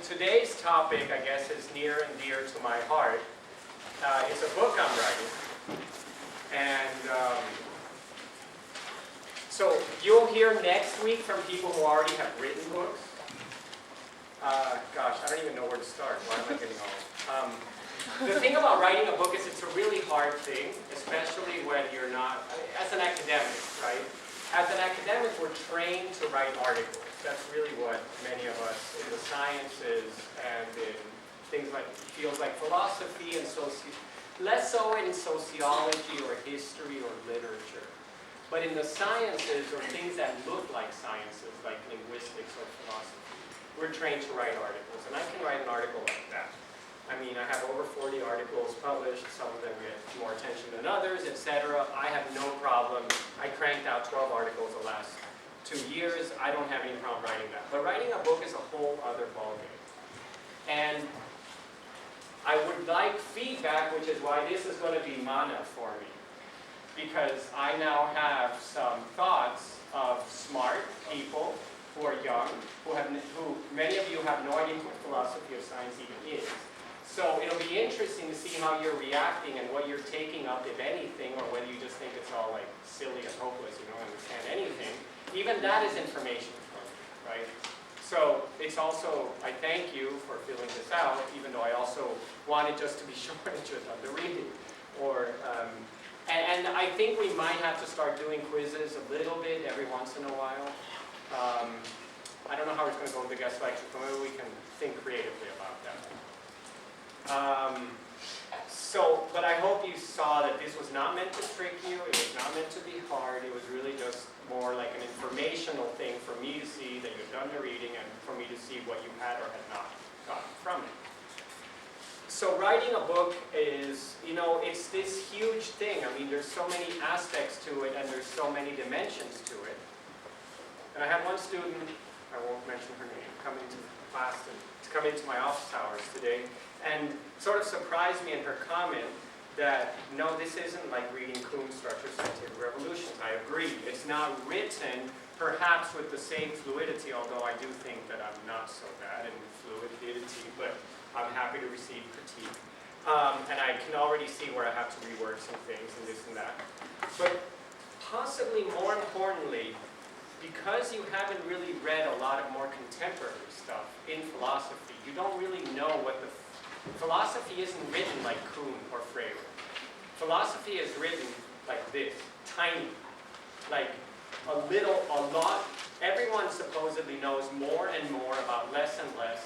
today's topic, I guess, is near and dear to my heart. It's a book I'm writing. And so you'll hear next week from people who already have written books. Gosh, I don't even know where to start. Why am I getting all... the thing about writing a book is it's a really hard thing, especially when you're not, as an academic, right? As an academic, we're trained to write articles. That's really what many of us in the sciences and in things like fields like philosophy and less so in sociology or history or literature. But in the sciences or things that look like sciences, like linguistics or philosophy, we're trained to write articles. And I can write an article like that. I mean, I have over 40 articles published. Some of them get more attention than others, etc. I have no problem. I cranked out 12 articles the last 2 years. I don't have any problem writing that. But writing a book is a whole other ballgame. And I would like feedback, which is why this is going to be mana for me. Because I now have some thoughts of smart people who are young, who many of you have no idea what philosophy of science even is. So it'll be interesting to see how you're reacting and what you're taking up, if anything, or whether you just think it's all like silly and hopeless, you don't understand anything. Even that is information for me, right? So it's also, I thank you for filling this out, even though I also want it just to be short and just under reading. Or, and I think we might have to start doing quizzes a little bit every once in a while. I don't know how it's going to go with the guest lecture, but maybe we can think creatively about that. But I hope you saw that this was not meant to trick you, it was not meant to be hard, it was really just more like an informational thing for me to see that you've done the reading and for me to see what you had or had not gotten from it. So writing a book is, you know, it's this huge thing. I mean, there's so many aspects to it and there's so many dimensions to it. And I had one student, I won't mention her name, come into class and come into my office hours today and sort of surprised me in her comment that, no, this isn't like reading Kuhn's Structure of Scientific Revolutions. I agree. It's not written, perhaps with the same fluidity, although I do think that I'm not so bad in fluidity, but I'm happy to receive critique. And I can already see where I have to reword some things and this and that. But possibly more importantly, because you haven't really read a lot of more contemporary stuff in philosophy, you don't really know what the... Philosophy isn't written like Kuhn or Freire. Philosophy is written like this, tiny, like a lot. Everyone supposedly knows more and more about less and less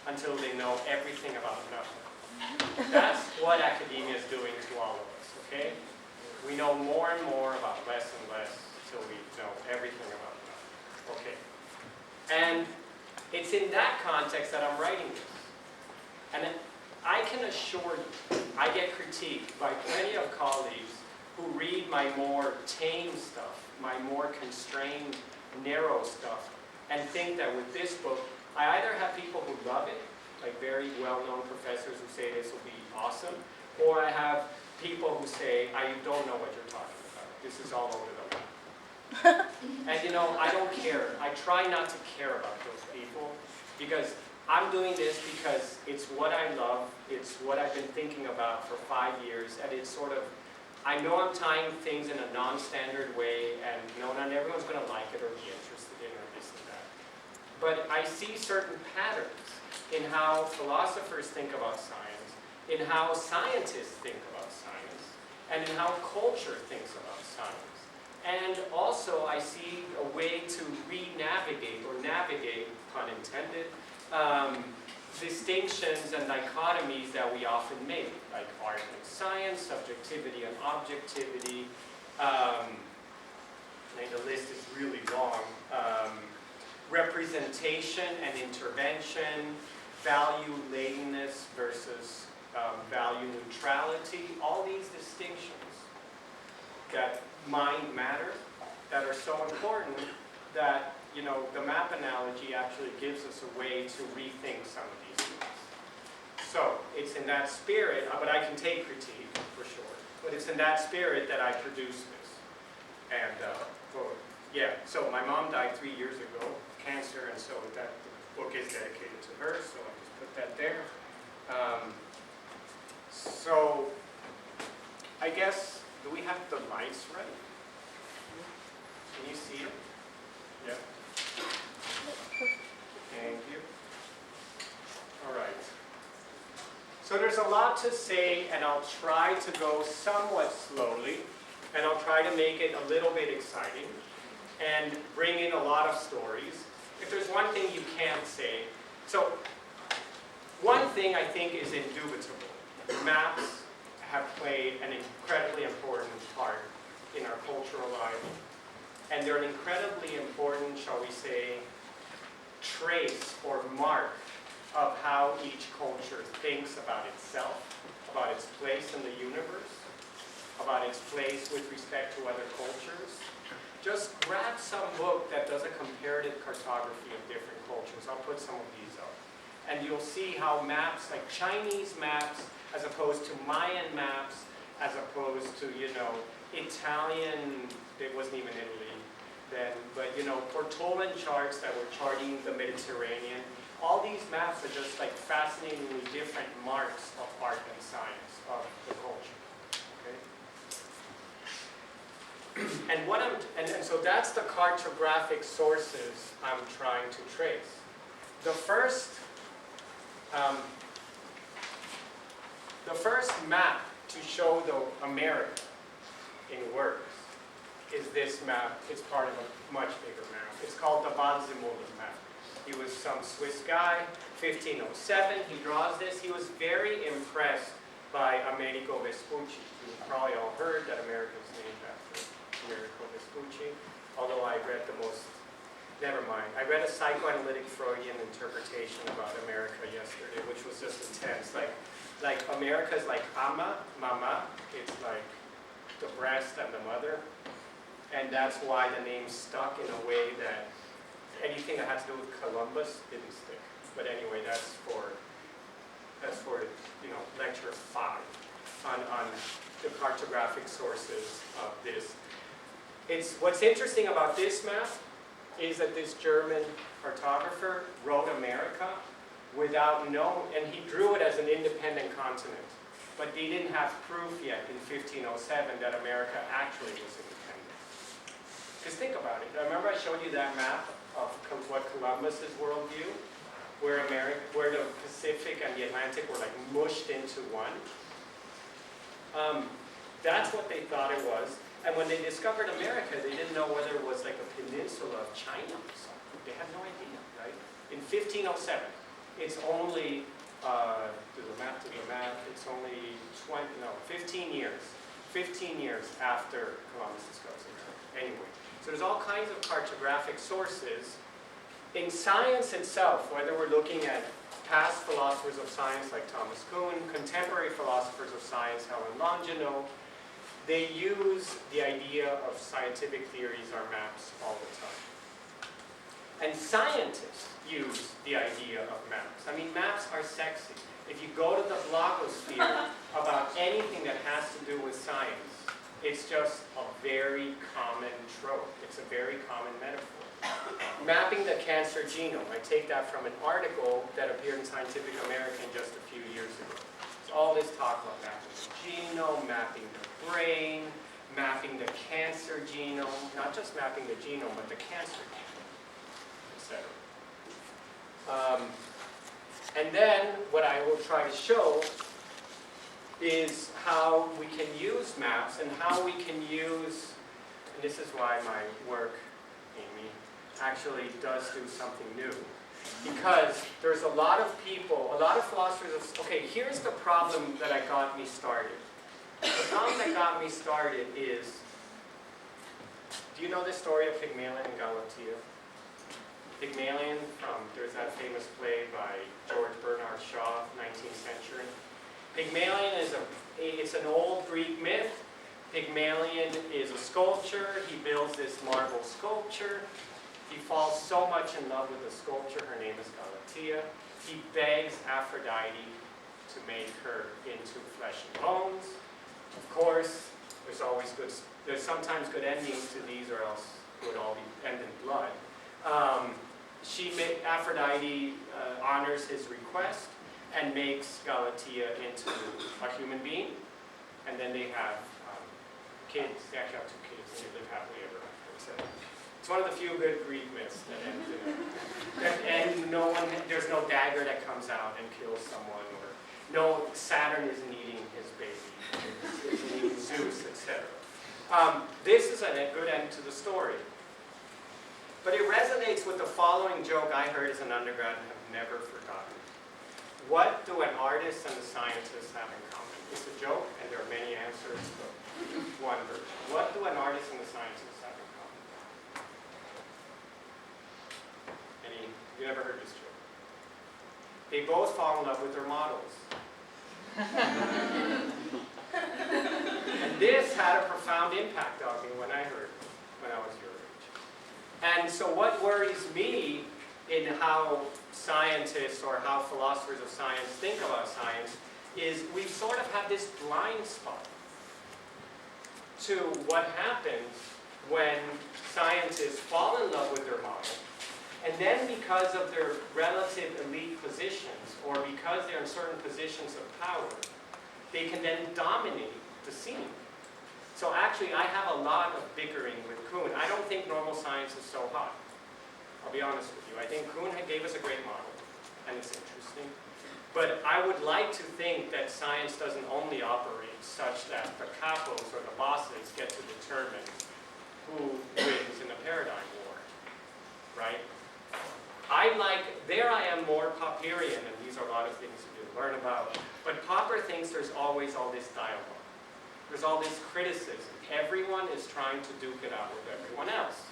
until they know everything about nothing. That's what academia is doing to all of us, okay? We know more and more about less and less until we know everything about nothing, okay? And it's in that context that I'm writing this. And I can assure you, I get critiqued by plenty of colleagues who read my more tame stuff, my more constrained, narrow stuff, and think that with this book, I either have people who love it, like very well-known professors who say this will be awesome, or I have people who say, I don't know what you're talking about. This is all over the map. And you know, I don't care. I try not to care about those people, because I'm doing this because it's what I love, it's what I've been thinking about for 5 years, and it's sort of, I know I'm tying things in a non-standard way, and you know, not everyone's going to like it or be interested in or this and that. But I see certain patterns in how philosophers think about science, in how scientists think about science, and in how culture thinks about science. And also I see a way to re-navigate, or navigate, pun intended, distinctions and dichotomies that we often make, like art and science, subjectivity and objectivity. I mean, the list is really long. Representation and intervention, value-ladenness versus value neutrality, all these distinctions that mind matter, that are so important that, you know, the map analogy actually gives us a way to rethink some of these things. So it's in that spirit, but I can take critique for sure, but it's in that spirit that I produce this. And, yeah, so my mom died 3 years ago, cancer, and so that book is dedicated to her, so I just put that there. So I guess, do we have the lights right? Can you see it? Yeah. Thank you. All right. So there's a lot to say, and I'll try to go somewhat slowly, and I'll try to make it a little bit exciting, and bring in a lot of stories. If there's one thing you can't say, so one thing I think is indubitable. Maps have played an incredibly important part in our cultural life, and they're an incredibly important, shall we say, trace or mark of how each culture thinks about itself, about its place in the universe, about its place with respect to other cultures. Just grab some book that does a comparative cartography of different cultures. I'll put some of these up. And you'll see how maps, like Chinese maps, as opposed to Mayan maps, as opposed to, Italian, it wasn't even Italy then, but, Portolan charts that were charting the Mediterranean. All these maps are just like fascinatingly different marks of art and science of the culture. Okay? And so that's the cartographic sources I'm trying to trace. The first map to show the America in words is this map. It's part of a much bigger map. It's called the Waldseemüller map. He was some Swiss guy, 1507. He draws this. He was very impressed by Amerigo Vespucci. You've probably all heard that America is named after Amerigo Vespucci, although I read never mind. I read a psychoanalytic Freudian interpretation about America yesterday, which was just intense. Like America's like ama, mama. It's like the breast and the mother. And that's why the name stuck in a way that anything that had to do with Columbus didn't stick. But anyway, that's for lecture 5 on the cartographic sources of this. What's interesting about this map is that this German cartographer wrote America without knowing, and he drew it as an independent continent. But they didn't have proof yet in 1507 that America actually was independent. Because think about it. Remember I showed you that map of what Columbus's worldview, where the Pacific and the Atlantic were like mushed into one. That's what they thought it was. And when they discovered America, they didn't know whether it was like a peninsula of China or something. They had no idea, right? In 1507, it's only, there's a map to the map, it's only 15 years. 15 years after Columbus discovers America. Anyway, so there's all kinds of cartographic sources. In science itself, whether we're looking at past philosophers of science like Thomas Kuhn, contemporary philosophers of science, Helen Longino, they use the idea of scientific theories or maps all the time. And scientists use the idea of maps. I mean, maps are sexy. If you go to the blogosphere about anything that has to do with science, it's just a very common trope. It's a very common metaphor. Mapping the cancer genome. I take that from an article that appeared in Scientific American just a few years ago. It's all this talk about mapping the genome, mapping the brain, mapping the cancer genome, not just mapping the genome, but the cancer genome, etc. And then what I will try to show is how we can use maps and how we can use, and this is why my work, Amy, actually does do something new. Because there's a lot of people, a lot of philosophers of, okay, here's the problem that got me started. The problem that got me started is, do you know the story of Pygmalion and Galatea? Pygmalion, there's that famous play by George Bernard Shaw, 19th century. Pygmalion it's an old Greek myth. Pygmalion is a sculptor. He builds this marble sculpture. He falls so much in love with the sculpture. Her name is Galatea. He begs Aphrodite to make her into flesh and bones. Of course, there's sometimes good endings to these, or else it would all end in blood. Aphrodite honors his request and makes Galatea into a human being, and then they have kids. They actually have 2 kids, and they live happily ever after. It's one of the few good Greek myths that ends in and there's no dagger that comes out and kills someone, or no Saturn isn't eating his baby, isn't eating Zeus, etc. This is a good end to the story. But it resonates with the following joke I heard as an undergrad and have never forgotten. What do an artist and a scientist have in common? It's a joke, and there are many answers, but one version. What do an artist and a scientist have in common? You never heard this joke? They both fall in love with their models. And this had a profound impact on me when I heard it, when I was your age. And so what worries me in how scientists or how philosophers of science think about science is we sort of have this blind spot to what happens when scientists fall in love with their model, and then because of their relative elite positions, or because they're in certain positions of power, they can then dominate the scene. So actually, I have a lot of bickering with Kuhn. I don't think normal science is so hot. I'll be honest with you. I think Kuhn gave us a great model, and it's interesting. But I would like to think that science doesn't only operate such that the capos or the bosses get to determine who wins in a paradigm war, right? There I am more Popperian, and these are a lot of things you learn about. But Popper thinks there's always all this dialogue. There's all this criticism. Everyone is trying to duke it out with everyone else.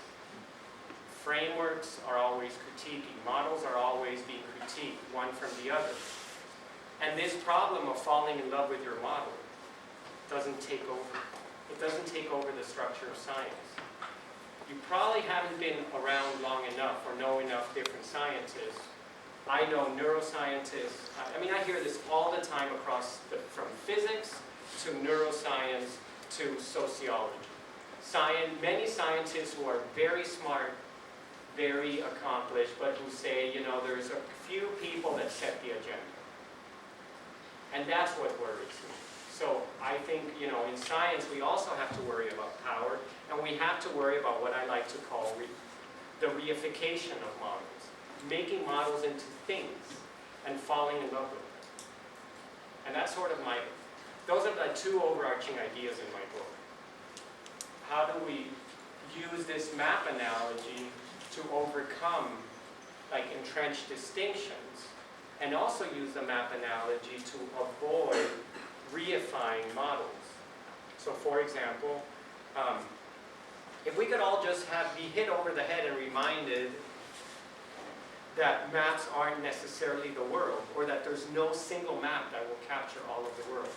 Frameworks are always critiquing. Models are always being critiqued, one from the other. And this problem of falling in love with your model doesn't take over. It doesn't take over the structure of science. You probably haven't been around long enough or know enough different scientists. I know neuroscientists. I mean, I hear this all the time from physics to neuroscience to sociology. Many scientists who are very smart, very accomplished, but who say, there's a few people that set the agenda. And that's what worries me. So I think, in science, we also have to worry about power, and we have to worry about what I like to call the reification of models, making models into things and falling in love with them. And that's sort of those are the 2 overarching ideas in my book. How do we use this map analogy to overcome entrenched distinctions, and also use the map analogy to avoid reifying models. So for example, if we could all just be hit over the head and reminded that maps aren't necessarily the world, or that there's no single map that will capture all of the world.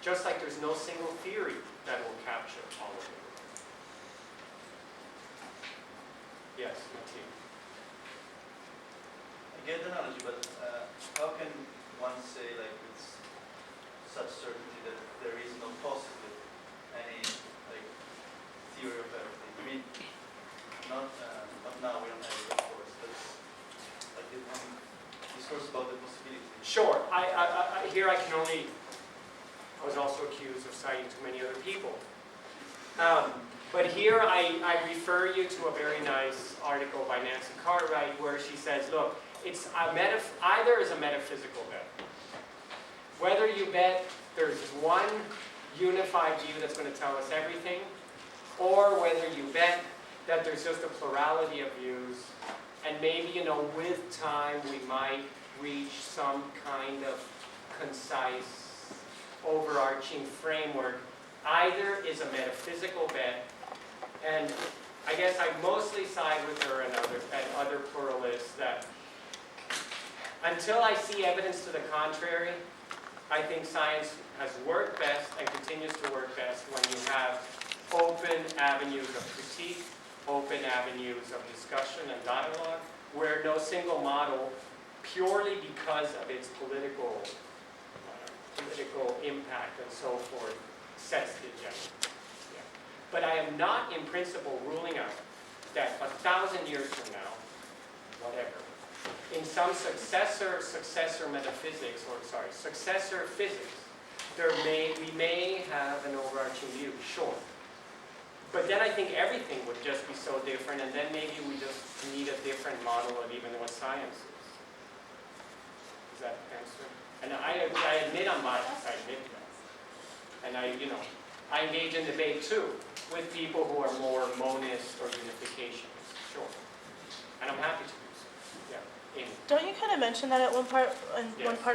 Just like there's no single theory that will capture all of the world. Yes, Matthieu. I get the analogy, but how can one say with such certainty that there is no possible any theory of everything? I mean, not now, we don't have it, of course, but discourse about the possibility. Sure. Here I was also accused of citing too many other people. But here I refer you to a very nice article by Nancy Cartwright where she says, look, it's either is a metaphysical bet. Whether you bet there's one unified view that's going to tell us everything, or whether you bet that there's just a plurality of views, and maybe, with time we might reach some kind of concise, overarching framework. Either is a metaphysical bet, and I guess I mostly side with her and other pluralists that until I see evidence to the contrary, I think science has worked best and continues to work best when you have open avenues of critique, open avenues of discussion and dialogue, where no single model, purely because of its political impact and so forth, sets the agenda. Yeah. But I am not, in principle, ruling out that 1,000 years from now, whatever. In some successor metaphysics, or sorry, successor physics, we may have an overarching view, sure. But then I think everything would just be so different, and then maybe we just need a different model of even what science is. Does that answer? And I admit I'm biased, I admit that. And I engage in debate too with people who are more monist or unificationists, sure. And I'm happy to do so. Yeah. Amy. Don't you kind of mention that at one part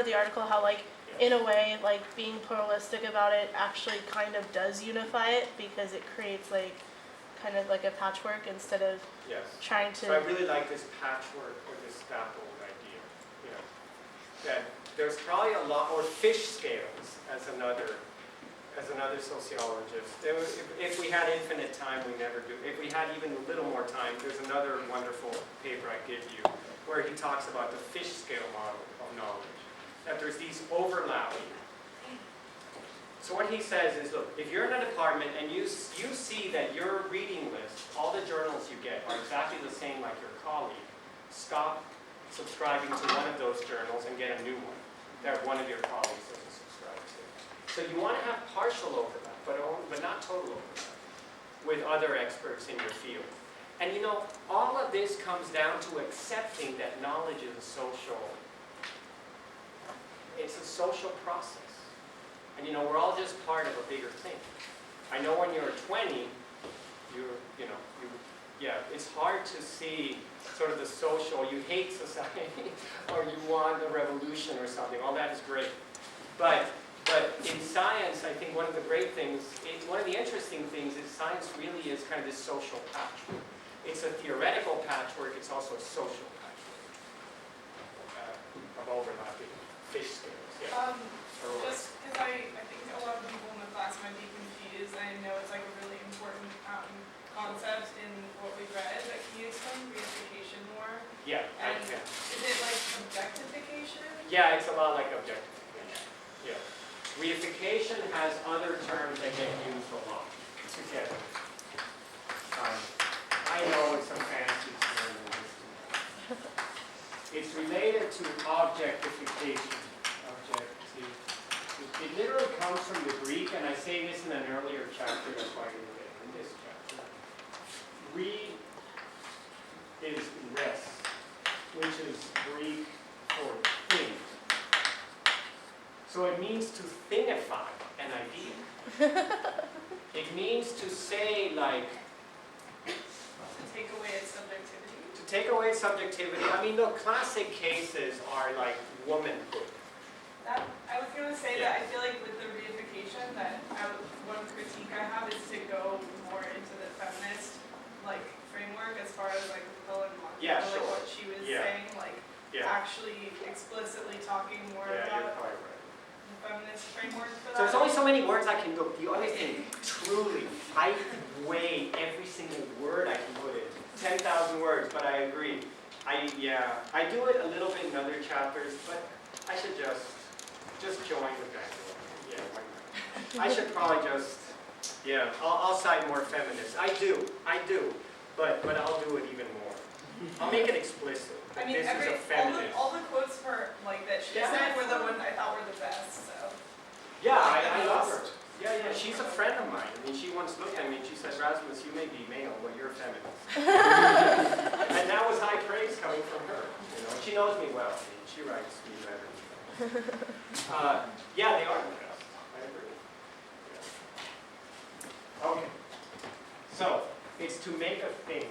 of the article, how like in a way like being pluralistic about it actually kind of does unify it because it creates like kind of like a patchwork instead of Yes. trying to. So I really like this patchwork or this scaffold idea. That there's probably a lot more fish scales as another sociologist. If we had infinite time, we never do. If we had even a little more time, there's another wonderful paper I give you where he talks about the fish scale model of knowledge. That there's these overlapping. So what he says is, look, if you're in a department and you see that your reading list, all the journals you get are exactly the same like your colleague, stop subscribing to one of those journals and get a new one that one of your colleagues doesn't subscribe to. So you want to have partial overlap, but not total overlap with other experts in your field. And all of this comes down to accepting that knowledge is it's a social process. And we're all just part of a bigger thing. I know when you're 20, it's hard to see sort of the social, you hate society, or you want a revolution or something. All that is great. But in science, I think one of the great things, one of the interesting things is science really is kind of this social patchwork. It's a theoretical patchwork, it's also a social patchwork of overlapping fish scales. Yeah. Just because I think a lot of people in the class might be confused. I know it's like a really important concept in what we read, but can you explain reification more? Yeah, I And can. is it like objectification? Yeah, it's a lot like objectification. Yeah. Reification has other terms that get used a lot together. I know it's some fancy term. It's related to objectification. It literally comes from the Greek, and I say this in an earlier chapter, that's why I did it in this chapter. Re is res, which is Greek for thing. So it means to thingify an idea. It means to say like, To take away its subjectivity? to take away its subjectivity. I mean, the classic cases are like womanhood. I was going to say that I feel like with the reification, that one critique I have is to go more into the feminist framework as far as like Phil and Monica, Yeah, sure. what she was saying, Yeah. actually explicitly talking more Yeah, you're about quite right. the feminist framework for that. So there's only so many words I can go. The other thing, truly, I weigh every single word I can put in. 10,000 words, but I agree. I do it a little bit in other chapters, but I should just join the bandwagon. Yeah, why not? I should probably I'll side more feminist. I do, but I'll do it even more. I'll make it explicit. I mean, This is a feminist. all the quotes for that she said were the ones I thought were the best. So Yeah, I love her. Yeah, she's a friend of mine. I mean, she once looked at me and she said, Rasmus, you may be male, but you're a feminist. And that was high praise coming from her. She knows me well. I mean, she writes me better. Yeah, they are the best. I agree. Yeah. Okay. So, it's to make a thing.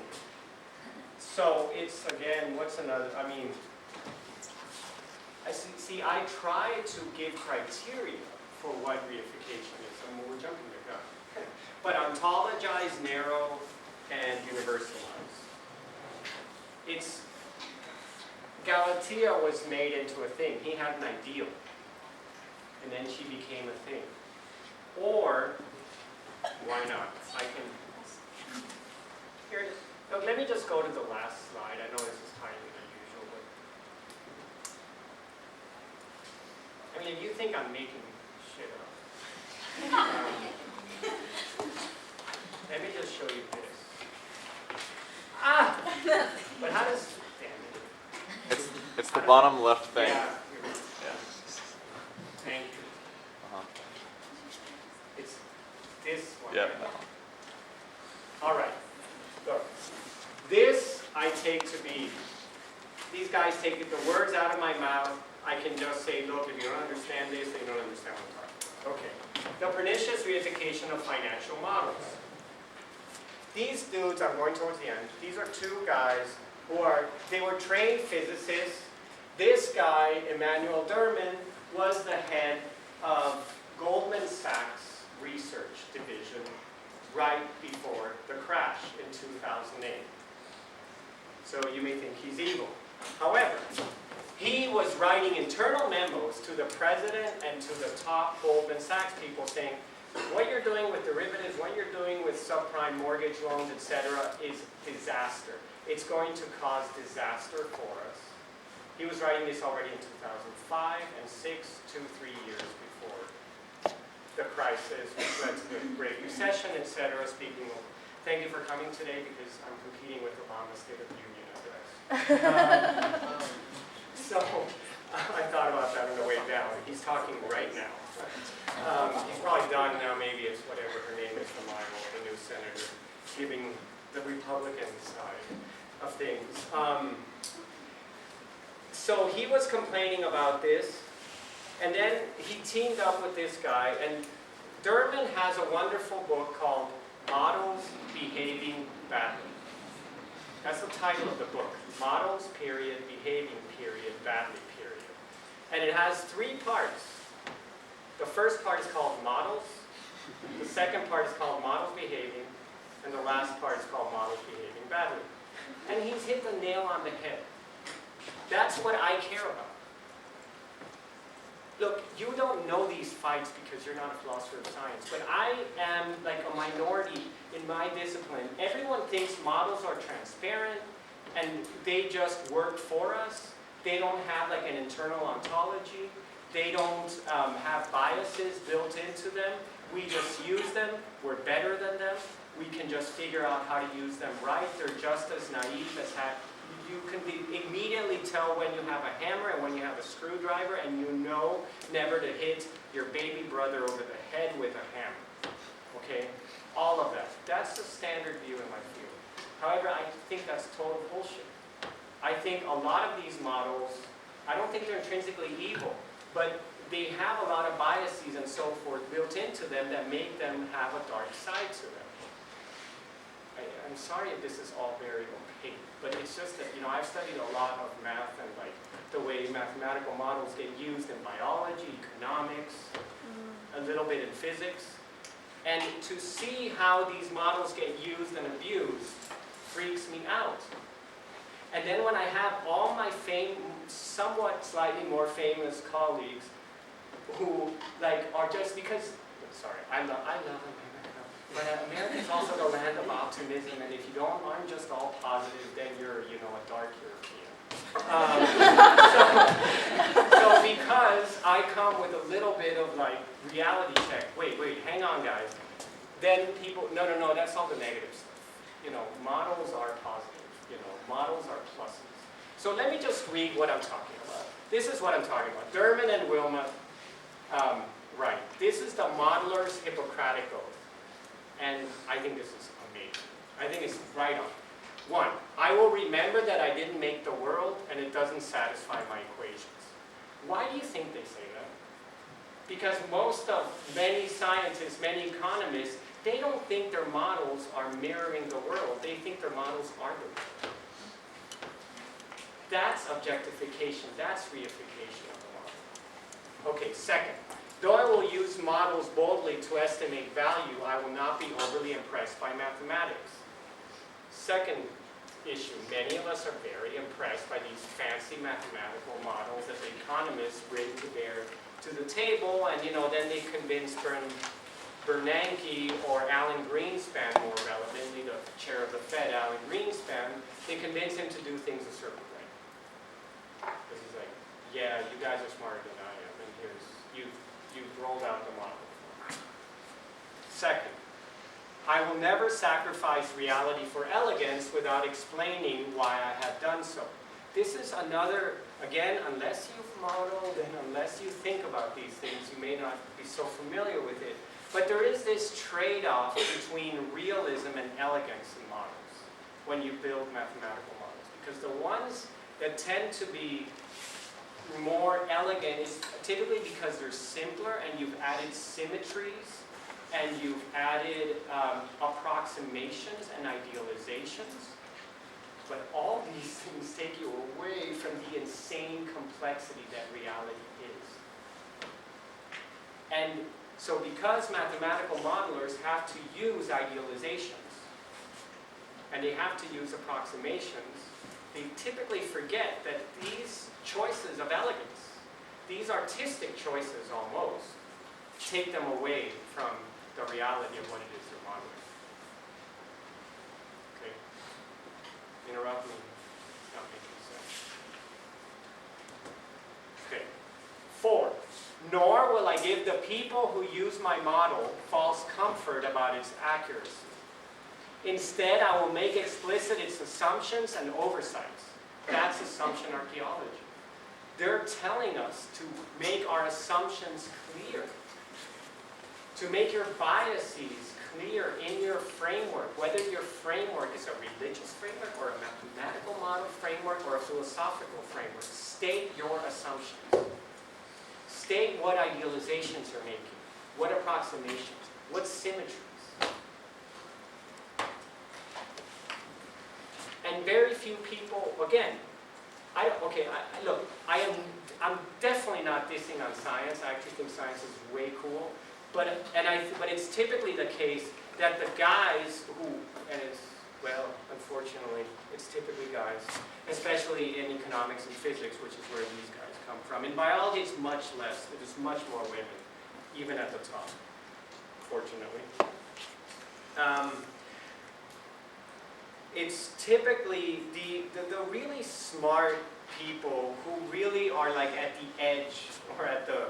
So, it's, again, what's another, I try to give criteria for what reification is. We're jumping the gun. But ontologize, narrow, and universalize. Galatea was made into a thing. He had an ideal. And then she became a thing. Or, why not? Here it is. Now, let me just go to the last slide. I know this is tiny than usual, but if you think I'm making shit up, let me just show you this. But how does, damn it. It's the bottom left bank. Yeah. Yeah. Thank you. Uh-huh. It's this one. Yeah. right? That one. All right. Look, this I take to be, these guys take the words out of my mouth. I can just say, look, if you don't understand this, then you don't understand what I'm talking about. Okay. The pernicious reification of financial models. These dudes, I'm going towards the end, these are two guys they were trained physicists. This guy, Emmanuel Derman, was the head of Goldman Sachs Research Division right before the crash in 2008. So you may think he's evil. However, he was writing internal memos to the president and to the top Goldman Sachs people saying, what you're doing with derivatives, what you're doing with subprime mortgage loans, etc., is disaster. It's going to cause disaster for us. He was writing this already in 2005 and 6, 2, 3 years before the crisis, which led to the Great Recession, etc. Speaking of, thank you for coming today because I'm competing with Obama's State of the Union address. So I thought about that on the way down. He's talking right now. He's probably done now. Maybe it's whatever her name is, the new senator, giving the Republican side of things. So he was complaining about this, and then he teamed up with this guy. And Derman has a wonderful book called Models Behaving Badly. That's the title of the book. Models, period, behaving, period, badly, period. And it has 3 parts. The first part is called models. The second part is called models behaving. And the last part is called models behaving badly. And he's hit the nail on the head. That's what I care about. Look, you don't know these fights because you're not a philosopher of science, but I am like a minority in my discipline. Everyone thinks models are transparent and they just work for us. They don't have like an internal ontology. They don't have biases built into them. We just use them. We're better than them. We can just figure out how to use them right. They're just as naive as you can immediately tell when you have a hammer and when you have a screwdriver, and you know never to hit your baby brother over the head with a hammer. Okay? All of that. That's the standard view in my field. However, I think that's total bullshit. I think a lot of these models, I don't think they're intrinsically evil, but they have a lot of biases and so forth built into them that make them have a dark side to them. I'm sorry if this is all very opaque, but it's just that, I've studied a lot of math and like the way mathematical models get used in biology, economics, a little bit in physics. And to see how these models get used and abused freaks me out. And then when I have all my somewhat slightly more famous colleagues who are just because, sorry, I love America. But America is also the land of optimism, and if you aren't just all positive, then you're, a dark European. So because I come with a little bit of reality check, wait, hang on guys, then people, no, that's all the negative stuff. Models are positive, models are pluses. So let me just read what I'm talking about. This is what I'm talking about. Derman and Wilma, right. This is the modeler's Hippocratic Oath. And I think this is amazing. I think it's right on. 1, I will remember that I didn't make the world and it doesn't satisfy my equations. Why do you think they say that? Because many scientists, many economists, they don't think their models are mirroring the world. They think their models are the world. That's objectification. That's reification of the model. Okay, second. Though I will use models boldly to estimate value, I will not be overly impressed by mathematics. Second issue, many of us are very impressed by these fancy mathematical models that the economists bring to bear to the table, and then they convince Bernanke or Alan Greenspan, more relevantly, the chair of the Fed, Alan Greenspan, they convince him to do things a certain way. Because he's like, yeah, you guys are smarter than I am, and you've rolled out the model. Second, I will never sacrifice reality for elegance without explaining why I have done so. This is another Again, unless you've modeled and unless you think about these things, you may not be so familiar with it. But there is this trade-off between realism and elegance in models when you build mathematical models. Because the ones that tend to be more elegant is typically because they're simpler and you've added symmetries and you've added approximations and idealizations. But all these things take you away from the insane complexity that reality is. And so because mathematical modelers have to use idealizations and they have to use approximations, they typically forget that these choices of elegance, these artistic choices almost, take them away from the reality of what it is they're modeling. Okay? Interrupt me. It's not making sense. Okay. 4. Nor will I give the people who use my model false comfort about its accuracy. Instead, I will make explicit its assumptions and oversights. That's assumption archaeology. They're telling us to make our assumptions clear, to make your biases clear in your framework, whether your framework is a religious framework or a mathematical model framework or a philosophical framework. State your assumptions. State what idealizations you're making, what approximations, what symmetries. And very few people, again, I'm definitely not dissing on science. I actually think science is way cool. But it's typically the case that the guys who, unfortunately, it's typically guys, especially in economics and physics, which is where these guys come from. In biology, it's much less. There's much more women, even at the top, fortunately. It's typically the really smart people who really are like at the edge or at the...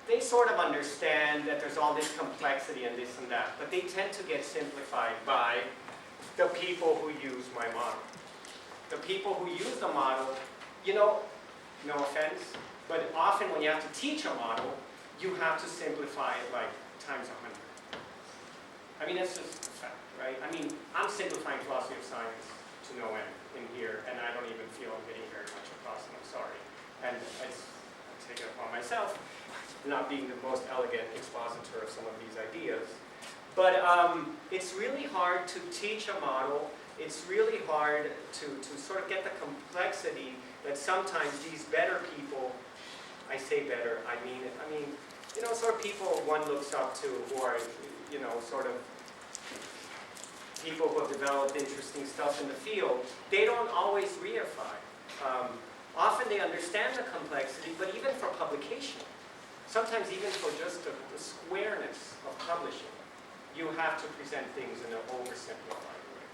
They sort of understand that there's all this complexity and this and that, but they tend to get simplified by the people who use my model. The people who use the model, no offense, but often when you have to teach a model, you have to simplify it like times 100. I mean, that's just a fact, right? I mean, I'm simplifying philosophy of science to no end in here, and I don't even feel I'm getting very much across, and I'm sorry. And I take it upon myself, not being the most elegant expositor of some of these ideas. But it's really hard to teach a model. It's really hard to sort of get the complexity that sometimes these better people, I say better, I mean, sort of people one looks up to who are, sort of people who have developed interesting stuff in the field, they don't always reify. Often they understand the complexity, but even for publication, sometimes even for just the squareness of publishing, you have to present things in an oversimplified way.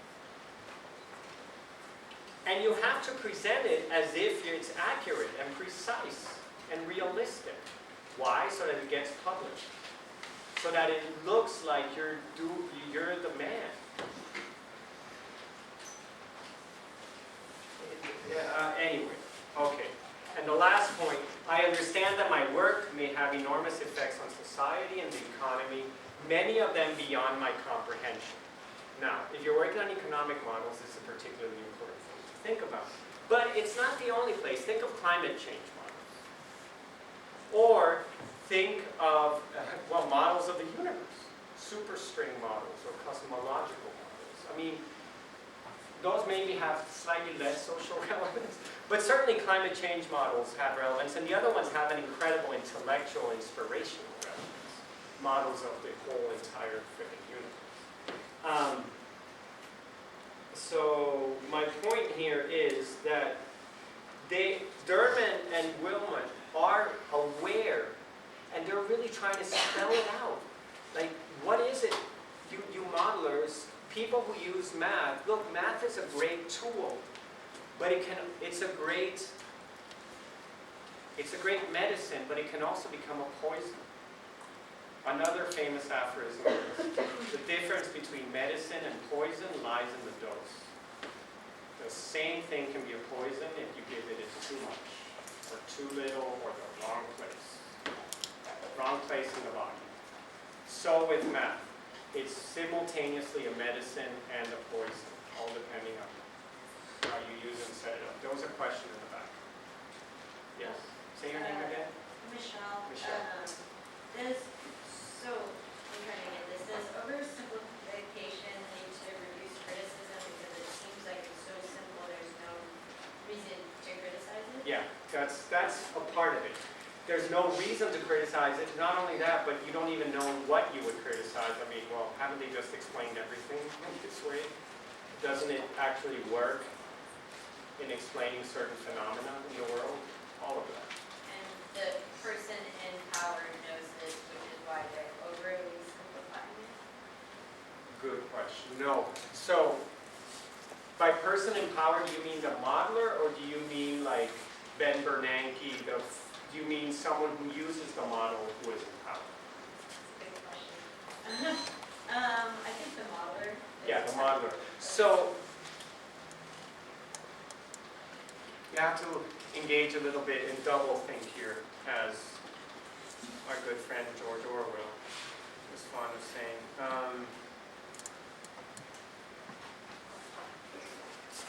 And you have to present it as if it's accurate and precise and realistic. Why? So that it gets published. So that it looks like you're the man. Anyway, okay. And the last point, I understand that my work may have enormous effects on society and the economy, many of them beyond my comprehension. Now, if you're working on economic models, this is a particularly important thing to think about. But it's not the only place. Think of climate change models. Or think of, models of the universe, superstring models or cosmological models. I mean, those maybe have slightly less social relevance, but certainly climate change models have relevance, and the other ones have an incredible intellectual, inspirational relevance. Models of the whole entire freaking universe. So my point here is that Derman and Willman are aware, and they're really trying to spell it out. Like, what is it, you modelers, people who use math? Look, math is a great tool, but it's a great medicine, but it can also become a poison. Another famous aphorism is, the difference between medicine and poison lies in the dose. The same thing can be a poison if you give it too much, or too little, or the wrong place. Wrong place in the body. So with meth, it's simultaneously a medicine and a poison, all depending on how you use it and set it up. There was a question in the back. Yes? Say your name again? Michelle. Michelle. So, I'm trying to get this. Does oversimplification lead to reduced criticism because it seems like it's so simple, there's no reason to criticize it? Yeah, that's a part of it. There's no reason to criticize it. Not only that, but you don't even know what you would criticize. I mean, well, haven't they just explained everything this way? Doesn't it actually work in explaining certain phenomena in the world? All of that. And the person in power knows this, which is why they're overly simplifying it? Good question. No. So, by person in power, do you mean the modeler, or do you mean like Ben Bernanke? Do you mean someone who uses the model who is in power? Good question. I think the modeler. Yeah, the modeler. So, you have to engage a little bit in double think here, as our good friend George Orwell was fond of saying.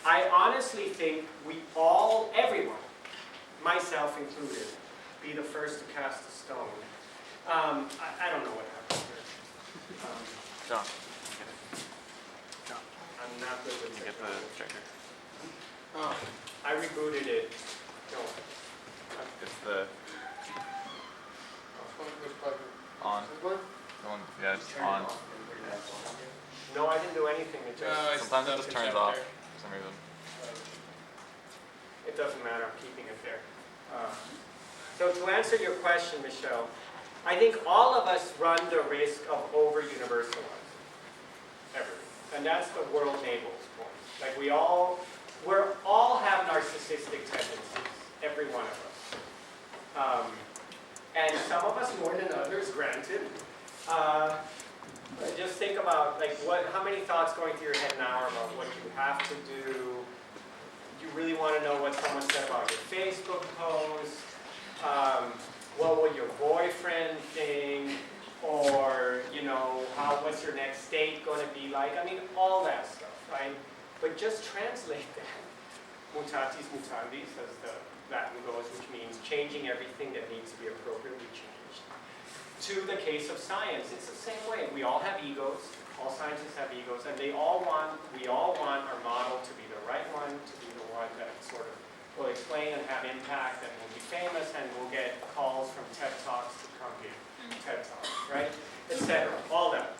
I honestly think we all, everyone, myself included, be the first to cast a stone. I don't know what happened here. John, I'm not good with can you get the technology. trigger? I rebooted it. No. It's the on. The one, yeah, it's on. No, I didn't do anything. It just, Sometimes it just turns off for some reason. it doesn't matter. I'm keeping it there. So to answer your question, Michelle, I think all of us run the risk of over-universalizing everything. And that's the world Nable's point. Like we're all have narcissistic tendencies, every one of us. And some of us more than others, granted. Just think about like how many thoughts going through your head an hour about what you have to do. You really want to know what someone said about your Facebook post. What will your boyfriend think? Or, you know, what's your next date going to be like? I mean, all that stuff, right? But just translate that. Mutatis mutandis, as the Latin goes, which means changing everything that needs to be appropriately changed. To the case of science, it's the same way. We all have egos. All scientists have egos, and we all want our model to be the right one, to be the one that sort of will explain and have impact and will be famous and will get calls from TED Talks to come here. TED Talks, right? Etc. All that.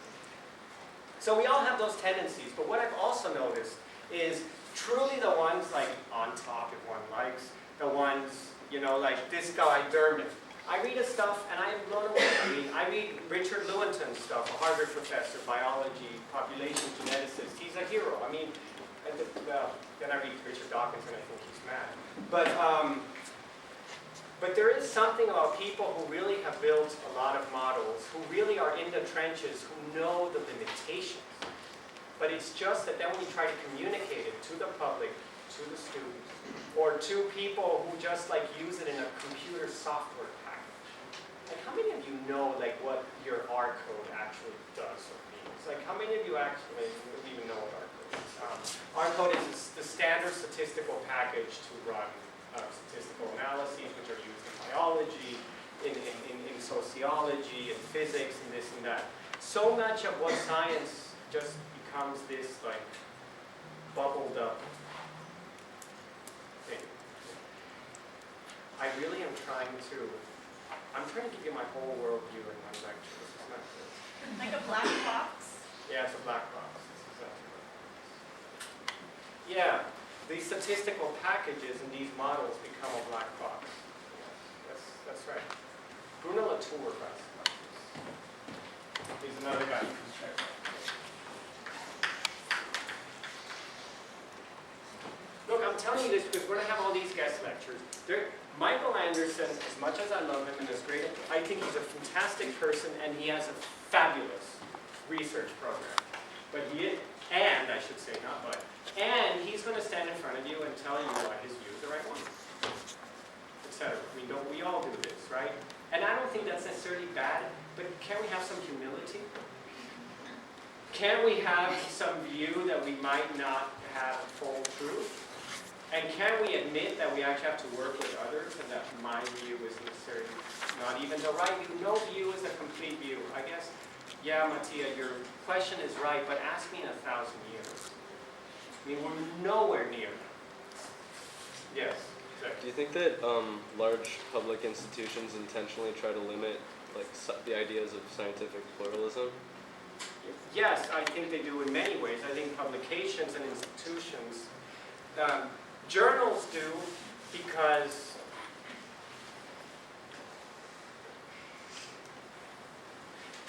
So we all have those tendencies, but what I've also noticed is truly the ones like on top, if one likes, the ones, you know, like this guy, Dermot. I read his stuff and I am blown away. I read Richard Lewontin's stuff, a Harvard professor, biology, population geneticist. He's a hero. I mean, then I read Richard Dawkins and I think he's mad. But there is something about people who really have built a lot of models, who really are in the trenches, who know the limitations. But it's just that then we try to communicate it to the public, to the students, or to people who just like use it in a computer software package. Like how many of you know like what your R code actually does or means? Like how many of you actually even know what R code is? R code is the standard statistical package to run statistical analyses, which are used in biology, in sociology, in physics, and this and that. So much of what science just becomes this like bubbled up thing. I really am trying to give you my whole worldview in one lecture. This is not good. Like a black box? Yeah, it's a black box. This is exactly what it is. Yeah, these statistical packages and these models become a black box. Yes, that's right. Bruno Latour writes about this. He's another guy you can check out. Look, I'm telling you this because we're going to have all these guest lectures. Michael Anderson, as much as I love him and is great, I think he's a fantastic person and he has a fabulous research program. And he's going to stand in front him tell you why his view is the right one, etc. I mean, don't we all do this, right? And I don't think that's necessarily bad, but can we have some humility? Can we have some view that we might not have full truth? And can we admit that we actually have to work with others and that my view is necessarily not even the right view? No view is a complete view. I guess, yeah, Mattia, your question is right, but ask me in 1,000 years. I mean, we're nowhere near that. Yes. Do you think that large public institutions intentionally try to limit like the ideas of scientific pluralism? Yes, I think they do in many ways. I think publications and institutions, journals do because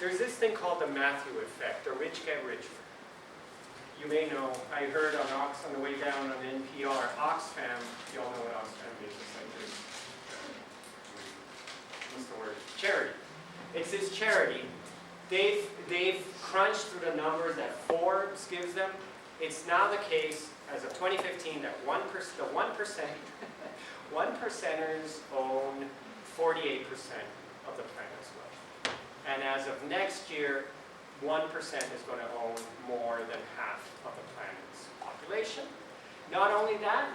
there's this thing called the Matthew effect, the rich get richer. You may know, I heard on the way down on NPR, Oxfam, you all know what Oxfam is, it's like this, what's the word? Charity. It's this charity. They've crunched through the numbers that Forbes gives them. It's now the case, as of 2015, that one percenters own 48% of the planet's wealth. And as of next year, 1% is going to own more than half of the planet's population. Not only that,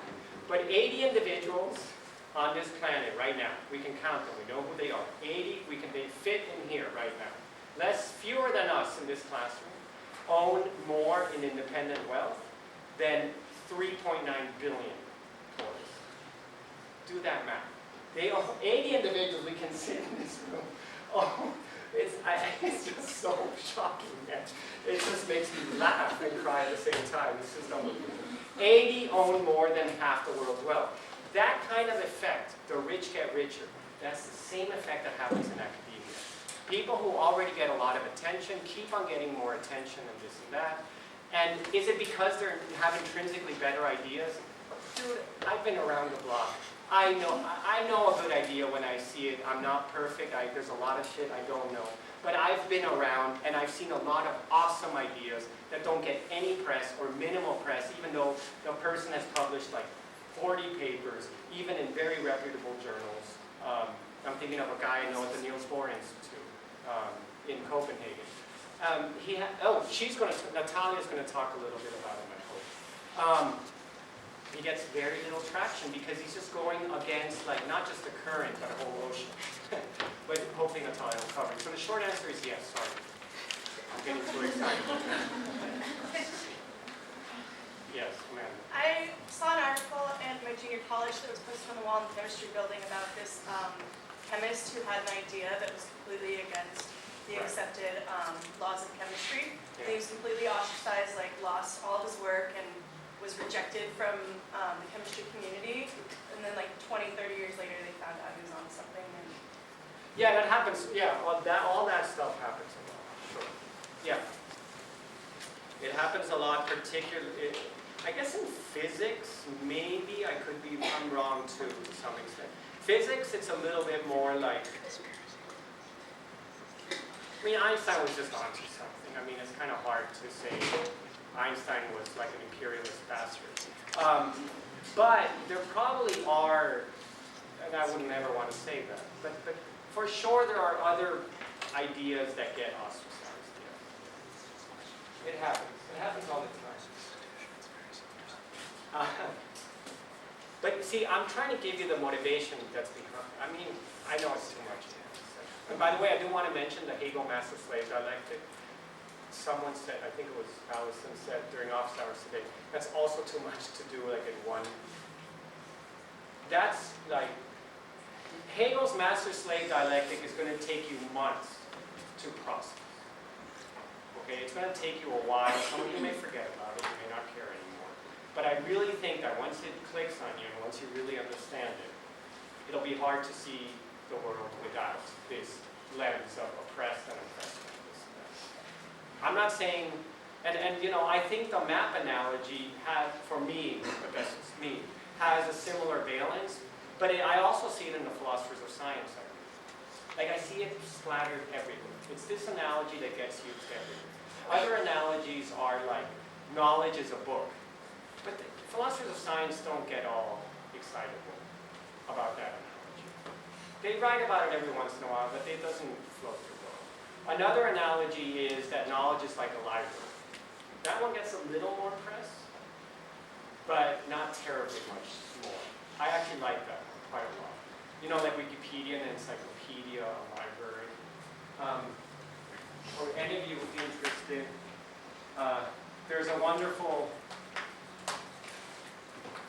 but 80 individuals on this planet right now, we can count them, we know who they are. 80, they fit in here right now. Fewer than us in this classroom, own more in independent wealth than 3.9 billion tourists. Do that math. They own 80 individuals, we can sit in this room. Oh, it's just so shocking, man. It just makes me laugh and cry at the same time. It's just unbelievable. 80 own more than half the world's wealth. That kind of effect, the rich get richer, that's the same effect that happens in academia. People who already get a lot of attention keep on getting more attention and this and that. And is it because they have intrinsically better ideas? Dude, I've been around the block. I know a good idea when I see it. I'm not perfect. There's a lot of shit I don't know. But I've been around and I've seen a lot of awesome ideas that don't get any press or minimal press, even though the person has published like 40 papers, even in very reputable journals. I'm thinking of a guy I know at the Niels Bohr Institute in Copenhagen. Natalia's going to talk a little bit about him, I hope. He gets very little traction because he's just going against, like, not just the current, but a whole ocean. But hopefully Natalia will cover it. So the short answer is yes, sorry. I'm getting too excited. Yes, ma'am. I saw an article at my junior college that was posted on the wall in the chemistry building about this chemist who had an idea that was completely against the accepted laws of chemistry. Yeah. He was completely ostracized, like lost all of his work and was rejected from the chemistry community. And then like 20, 30 years later, they found out he was on something. And Yeah, that happens. Yeah, well, all that stuff happens a lot. Sure. Yeah. It happens a lot, particularly, I guess in physics, maybe I'm wrong too, to some extent. Physics, it's a little bit more like, I mean, Einstein was just onto something. I mean, it's kind of hard to say Einstein was like an imperialist bastard. But there probably are, and I would never want to say that, but for sure there are other ideas that get ostracized. Yeah. It happens. It happens all the time. But see, I'm trying to give you the motivation that's behind. I mean, I know it's too much to say. And by the way, I do want to mention the Hegel master-slave dialectic. Someone said, I think it was Allison said during office hours today, that's also too much to do like in one. That's like, Hegel's master-slave dialectic is going to take you months to process. Okay, it's going to take you a while. Some of you may forget about it, you may not care anymore. But I really think that once it clicks on you, and once you really understand it, it'll be hard to see the world without this lens of oppressed and oppressed. I'm not saying, and you know, I think the map analogy had, for me, but that's just me, has a similar valence, but I also see it in the philosophers of science. Like I see it splattered everywhere. It's this analogy that gets used everywhere. Other analogies are like, knowledge is a book. But philosophers of science don't get all excitable about that analogy. They write about it every once in a while, but it doesn't float too well. Another analogy is that knowledge is like a library. That one gets a little more press, but not terribly much more. I actually like that one quite a lot. You know, like Wikipedia and encyclopedia, a library. Or any of you interested, there's a wonderful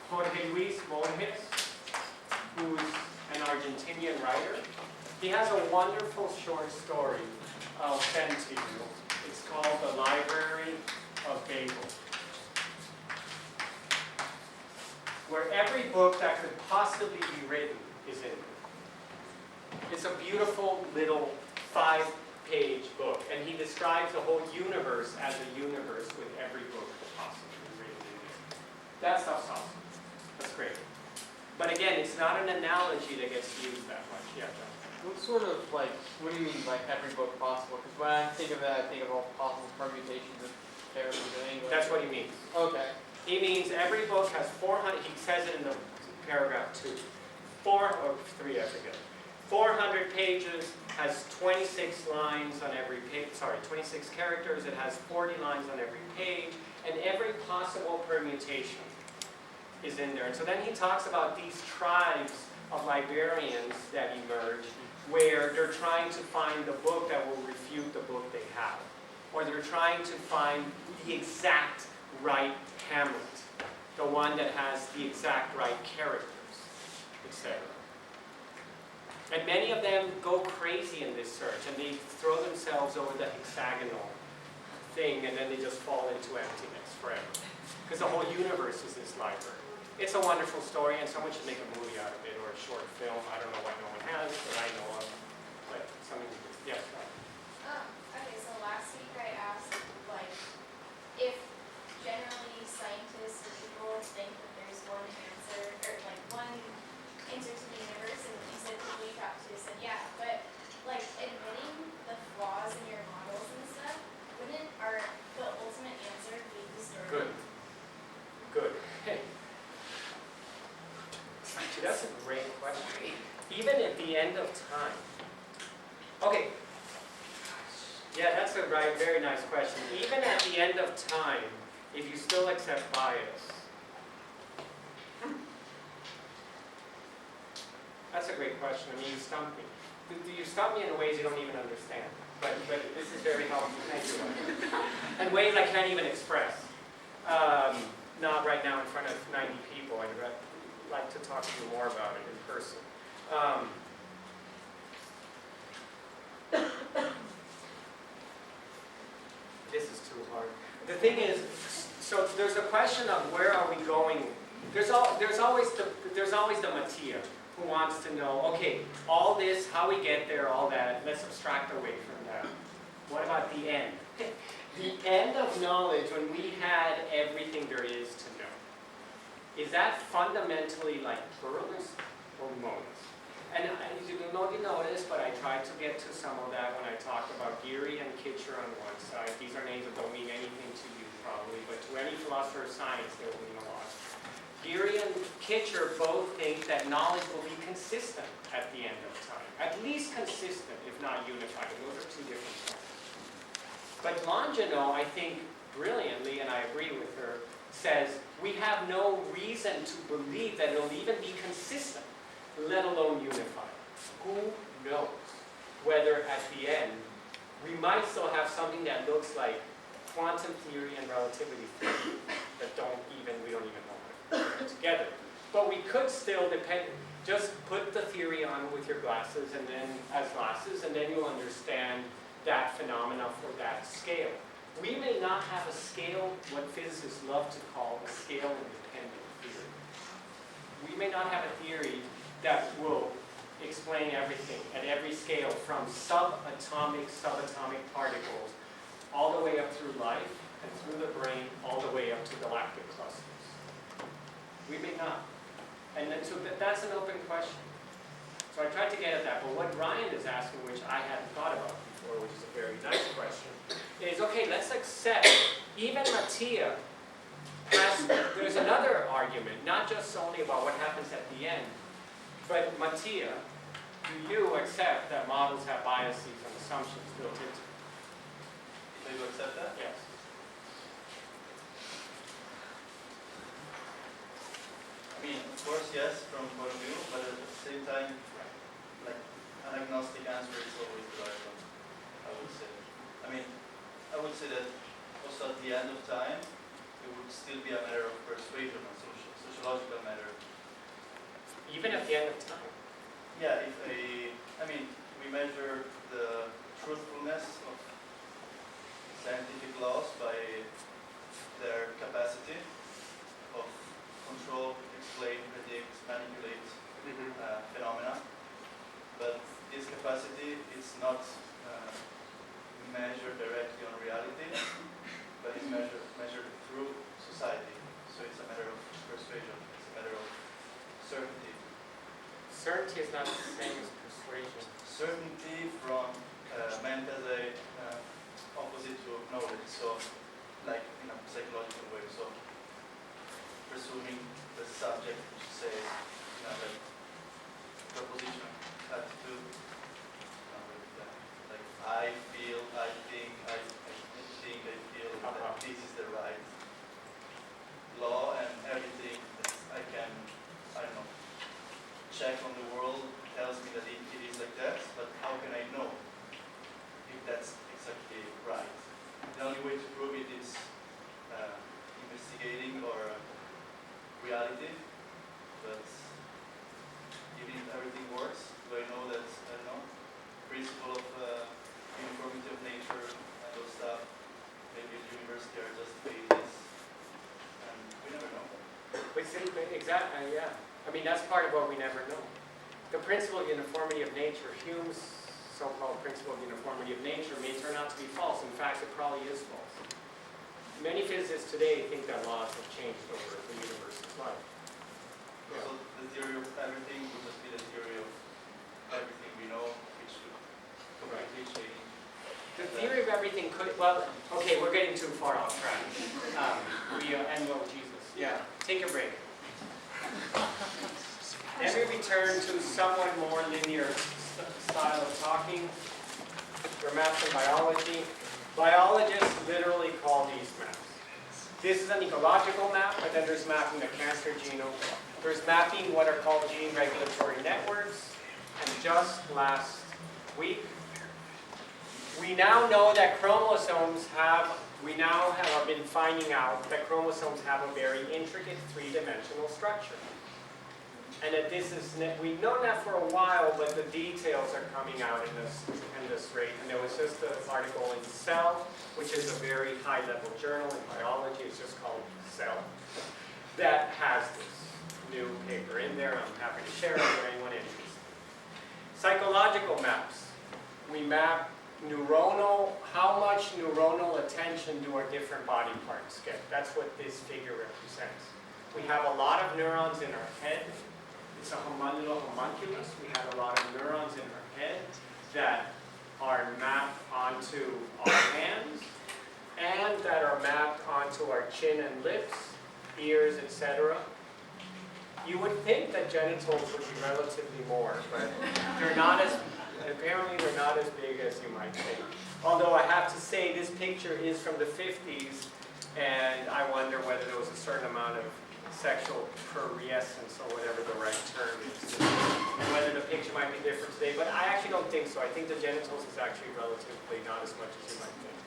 Jorge Luis Borges, who's an Argentinian writer. He has a wonderful short story I'll send to you. It's called The Library of Babel, where every book that could possibly be written is in it. It's a beautiful little 5-page book, and he describes the whole universe as a universe with every book possibly written in it. That stuff's awesome. That's great. But again, it's not an analogy that gets used that much. Yeah, John. What sort of, like, what do you mean, like, every book possible? Because when I think of that, I think of all possible permutations of characters in English. That's what he means. Okay. He means every book has 400, he says it in the paragraph 2. 4 or 3, I forget. 400 pages, has 26 lines on every page, 26 characters, it has 40 lines on every page, and every possible permutation is in there. And so then he talks about these tribes of librarians that emerge, where they're trying to find the book that will refute the book they have. Or they're trying to find the exact right Hamlet, the one that has the exact right characters, etc. And many of them go crazy in this search, and they throw themselves over the hexagonal thing, and then they just fall into emptiness forever. Because the whole universe is this library. It's a wonderful story, and someone should make a movie out of it, or a short film. I don't know why no one has, that I know of. But something, yes, right. Okay, so last week I asked, like, if generally scientists or people think that there's one answer, or like one answer to the universe, and you said people you talked to said yeah, but like admitting the flaws in your models and stuff, wouldn't the ultimate answer be distorted? Good. Good. Hey. Actually, that's a great question. Even at the end of time. Okay. Yeah, that's a very nice question. Even at the end of time, if you still accept bias. That's a great question. I mean, you stumped me. You stumped me in ways you don't even understand. But this is very helpful. Thank you. And ways I can't even express. Not right now in front of 90 people. I'd like to talk to you more about it in person. This is too hard. The thing is, so there's a question of where are we going. There's always the Mattia who wants to know, okay, all this, how we get there, all that, let's abstract away from that. What about the end? The end of knowledge, when we had everything there is to know, is that fundamentally like pluralist or monist? And you don't know if you noticed, but I tried to get to some of that when I talked about Geary and Kitcher on one side. These are names that don't mean anything to you probably, but to any philosopher of science, they will mean a lot. Geary and Kitcher both think that knowledge will be consistent at the end of time. At least consistent, if not unified. And those are two different things. But Longino, I think brilliantly, and I agree with her, says we have no reason to believe that it'll even be consistent, let alone unified. Who knows whether at the end we might still have something that looks like quantum theory and relativity theory that we don't even know how to put together. But we could still just put the theory on with your glasses and then and then you'll understand that phenomena for that scale. We may not have a scale, what physicists love to call a scale-independent theory. We may not have a theory that will explain everything at every scale, from subatomic particles, all the way up through life, and through the brain, all the way up to galactic clusters. We may not. And then, so that's an open question. So I tried to get at that, but what Ryan is asking, which I hadn't thought about before, which is a very nice question, is, okay, let's accept, even Mattia there's another argument, not just only about what happens at the end, but Mattia, do you accept that models have biases and assumptions built into them? Do you accept that? Yes. I mean, of course, yes, from point of view, but at the same time, like, an agnostic answer is always the right one, I would say. I mean, I would say that also at the end of time, it would still be a matter of persuasion, a sociological matter. Even at the end of time? Yeah, I mean, we measure the truthfulness of scientific laws by their capacity of control, explain, predict, manipulate phenomena. But this capacity is not measured directly on reality, but is measured through society. So it's a matter of persuasion, it's a matter of certainty. Certainty is not the same as persuasion. Certainty from meant as a opposite to knowledge, so like in a psychological way. So presuming the subject which says, like proposition, attitude, like I feel, I think, I feel that this is the right law, and everything that I can, I don't know, check on the world tells me that it is like that, but how can I know if that's exactly right? The only way to prove it is investigating or reality, but even if everything works, do I know that, I don't know, principle of uniformity of nature and those stuff, maybe at university are just phases, and we never know. Exactly, yeah. I mean, that's part of what we never know. The principle of uniformity of nature, Hume's so-called principle of uniformity of nature, may turn out to be false. In fact, it probably is false. Many physicists today think that laws have changed over the universe's life. Yeah. So the theory of everything would just be the theory of everything we know, which would completely change. The theory of everything could, well, okay, we're getting too far off track. And well, Jesus. Yeah, take a break. Then we return to somewhat more linear style of talking. For maps and biology. Biologists literally call these maps. This is an ecological map, but then there's mapping the cancer genome. There's mapping what are called gene regulatory networks. And just last week, we now know that chromosomes have, been finding out that chromosomes have a very intricate three-dimensional structure. And that this is, we've known that for a while, but the details are coming out in this rate. And there was just an article in Cell, which is a very high-level journal in biology, it's just called Cell, that has this new paper in there. I'm happy to share it for anyone interested. Psychological maps. We map how much neuronal attention do our different body parts get. That's what this figure represents. We have a lot of neurons in our head. It's a little homunculus. We have a lot of neurons in our head that are mapped onto our hands and that are mapped onto our chin and lips, ears, etc. You would think that genitals would be relatively more, but apparently they're not as big as you might think. Although I have to say this picture is from the 50s, and I wonder whether there was a certain amount of sexual perescence, or whatever the right term is, and whether the picture might be different today, but I actually don't think so. I think the genitals is actually relatively not as much as you might think.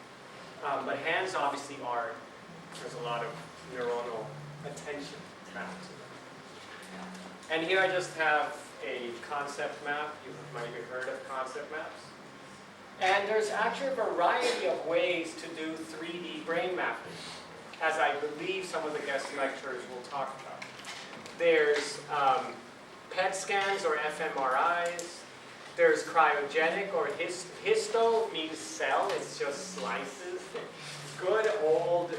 But hands obviously are, there's a lot of neuronal attention mapped to them. And here I just have a concept map. You might have heard of concept maps. And there's actually a variety of ways to do 3D brain mapping, as I believe some of the guest lecturers will talk about. There's PET scans or fMRIs. There's cryogenic or histo means cell, it's just slices. Good old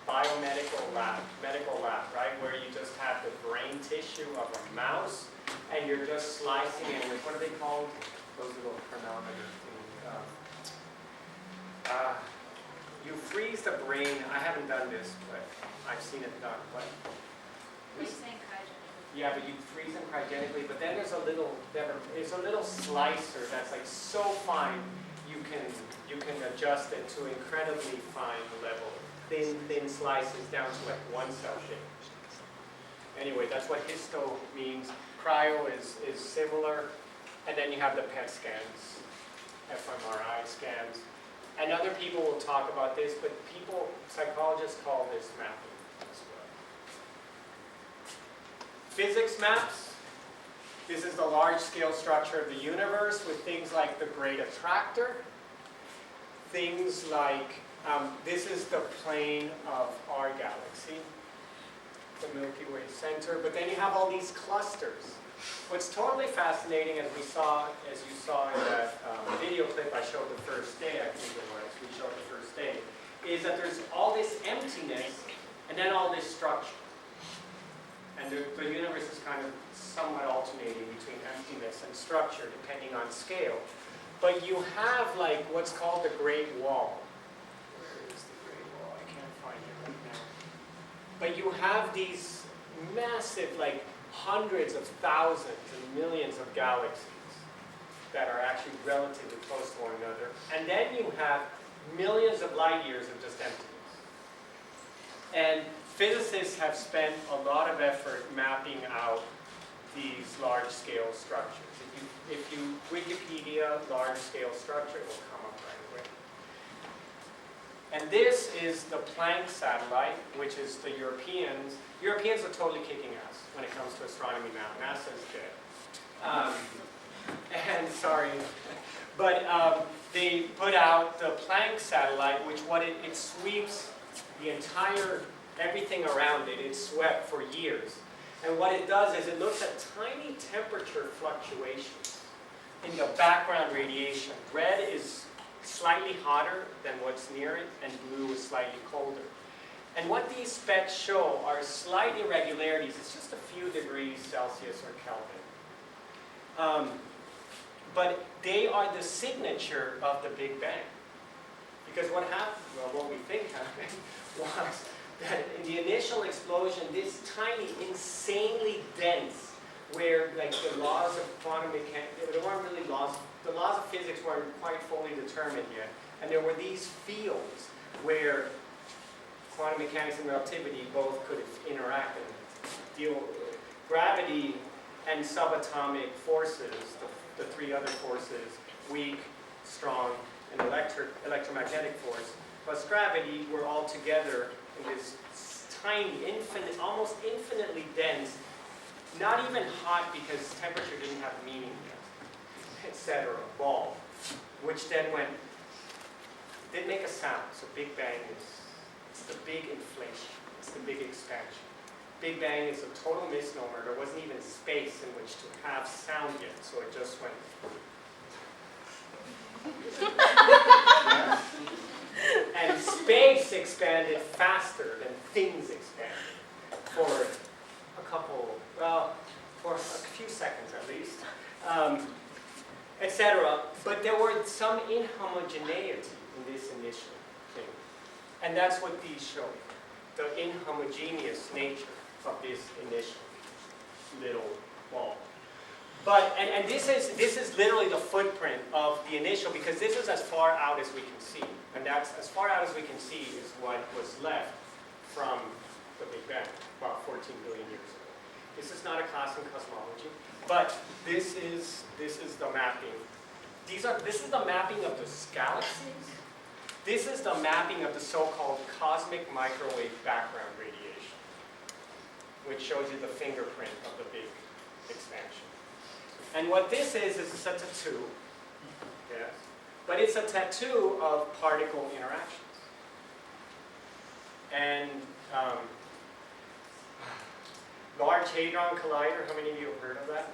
biomedical lab, right? Where you just have the brain tissue of a mouse and you're just slicing it with, what are they called? Those little chronometer things. you freeze the brain. I haven't done this, but I've seen it done. But What are you saying, cryogenically? yeah, but you freeze them cryogenically. But then there's a little slicer that's like so fine you can adjust it to incredibly fine level, thin slices down to like 1 cell shape. Anyway, that's what histo means. Cryo is similar, and then you have the PET scans, fMRI scans. And other people will talk about this, but psychologists call this mapping as well. Physics maps. This is the large-scale structure of the universe with things like the Great Attractor. Things like, this is the plane of our galaxy, the Milky Way center. But then you have all these clusters. What's totally fascinating, as you saw in that video clip I showed the first day, I think it was, we showed the first day, is that there's all this emptiness and then all this structure. And the universe is kind of somewhat alternating between emptiness and structure, depending on scale. But you have like what's called the Great Wall. Where is the Great Wall? I can't find it right now. But you have these massive, like hundreds of thousands and millions of galaxies that are actually relatively close to one another. And then you have millions of light years of just emptiness. And physicists have spent a lot of effort mapping out these large-scale structures. If you Wikipedia large-scale structure, it will come up right away. And this is the Planck satellite, which is the Europeans. Europeans are totally kicking ass when it comes to astronomy now. NASA's dead. And sorry, but they put out the Planck satellite, which it sweeps the entire, everything around it. It's swept for years. And what it does is it looks at tiny temperature fluctuations in the background radiation. Red is slightly hotter than what's near it, and blue is slightly colder. And what these specs show are slight irregularities. It's just a few degrees Celsius or Kelvin. But they are the signature of the Big Bang. Because what happened, well, what we think happened was that in the initial explosion, this tiny, insanely dense, where like the laws of quantum mechanics, there weren't really laws, the laws of physics weren't quite fully determined yet. And there were these fields where quantum mechanics and relativity both could interact and deal with gravity and subatomic forces, the three other forces, weak, strong, and electromagnetic force, plus gravity, were all together in this tiny, almost infinitely dense, not even hot because temperature didn't have meaning yet, etc., ball, which then didn't make a sound. So Big Bang it's the big inflation, it's the big expansion. Big Bang is a total misnomer. There wasn't even space in which to have sound yet, so it just went. And space expanded faster than things expanded for for a few seconds at least, etc. But there were some inhomogeneity in this initial thing. And that's what these show, the inhomogeneous nature of this initial little ball. But, and this is literally the footprint of the initial, because this is as far out as we can see. And that's, as far out as we can see, is what was left from the Big Bang, about 14 billion years ago. This is not a class in cosmology, but this is the mapping. This is the mapping of the galaxies. This is the mapping of the so-called cosmic microwave background radiation, which shows you the fingerprint of the big expansion. And what this is a tattoo, yes, but it's a tattoo of particle interactions. And Large Hadron Collider, how many of you have heard of that?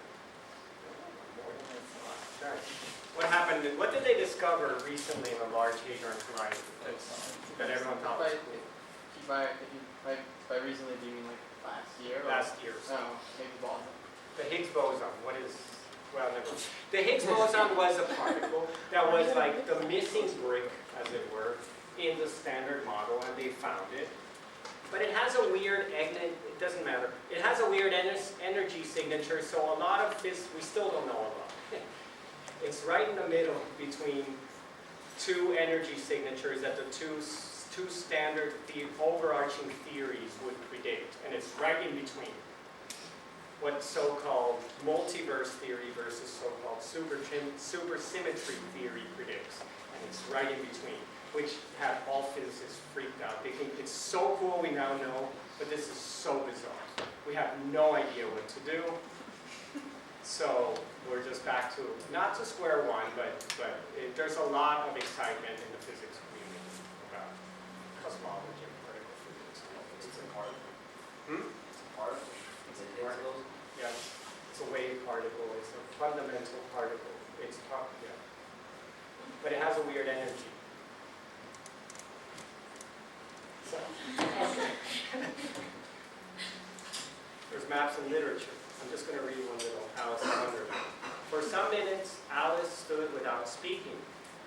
What happened? What did they discover recently in the Large Hadron Collider that everyone thought was cool? By recently, do you mean like last year? Last year. So. Higgs boson. The Higgs boson. What is? Well, never. The Higgs boson was a particle that was like the missing brick, as it were, in the standard model, and they found it. But it has a weird, it doesn't matter. It has a weird energy signature, so a lot of this, we still don't know a lot. It's right in the middle between two energy signatures that the two standard overarching theories would predict, and it's right in between what so-called multiverse theory versus so-called supersymmetry theory predicts, and it's right in between, which had all physicists freaked out. They think it's so cool we now know, but this is so bizarre. We have no idea what to do. So we're just back to, not to square one, but there's a lot of excitement in the physics community about cosmology and particle physics. It's a particle. It's a particle. It's a particle. Yeah, it's a wave particle. It's a fundamental particle. It's yeah, but it has a weird energy. So there's maps and literature. I'm just going to read one little Alice in Wonderland. For some minutes, Alice stood without speaking,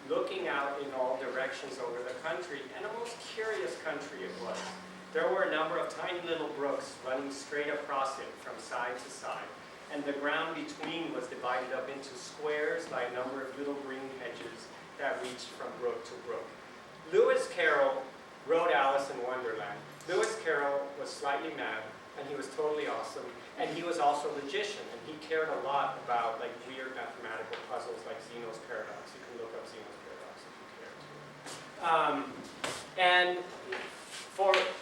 looking out in all directions over the country, and a most curious country it was. There were a number of tiny little brooks running straight across it from side to side, and the ground between was divided up into squares by a number of little green hedges that reached from brook to brook. Lewis Carroll wrote Alice in Wonderland. Lewis Carroll was slightly mad, and he was totally awesome, and he was also a logician, and he cared a lot about like weird mathematical puzzles like Zeno's paradox. You can look up Zeno's paradox if you care to.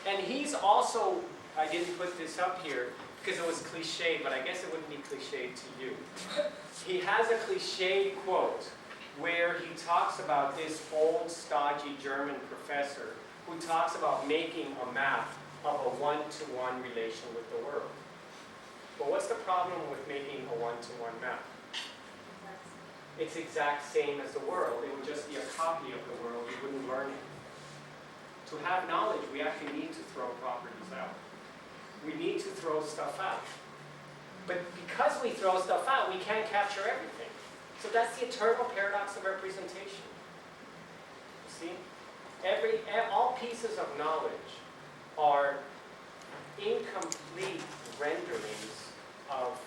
And he's also, I didn't put this up here because it was cliched, but I guess it wouldn't be cliched to you. He has a cliched quote where he talks about this old stodgy German professor who talks about making a map of a one-to-one relation with the world. But what's the problem with making a one-to-one map? It's exact same as the world. It would just be a copy of the world. You wouldn't learn it. To have knowledge, we actually need to throw properties out. We need to throw stuff out. But because we throw stuff out, we can't capture everything. So that's the eternal paradox of representation. You see? All pieces of knowledge are incomplete renderings of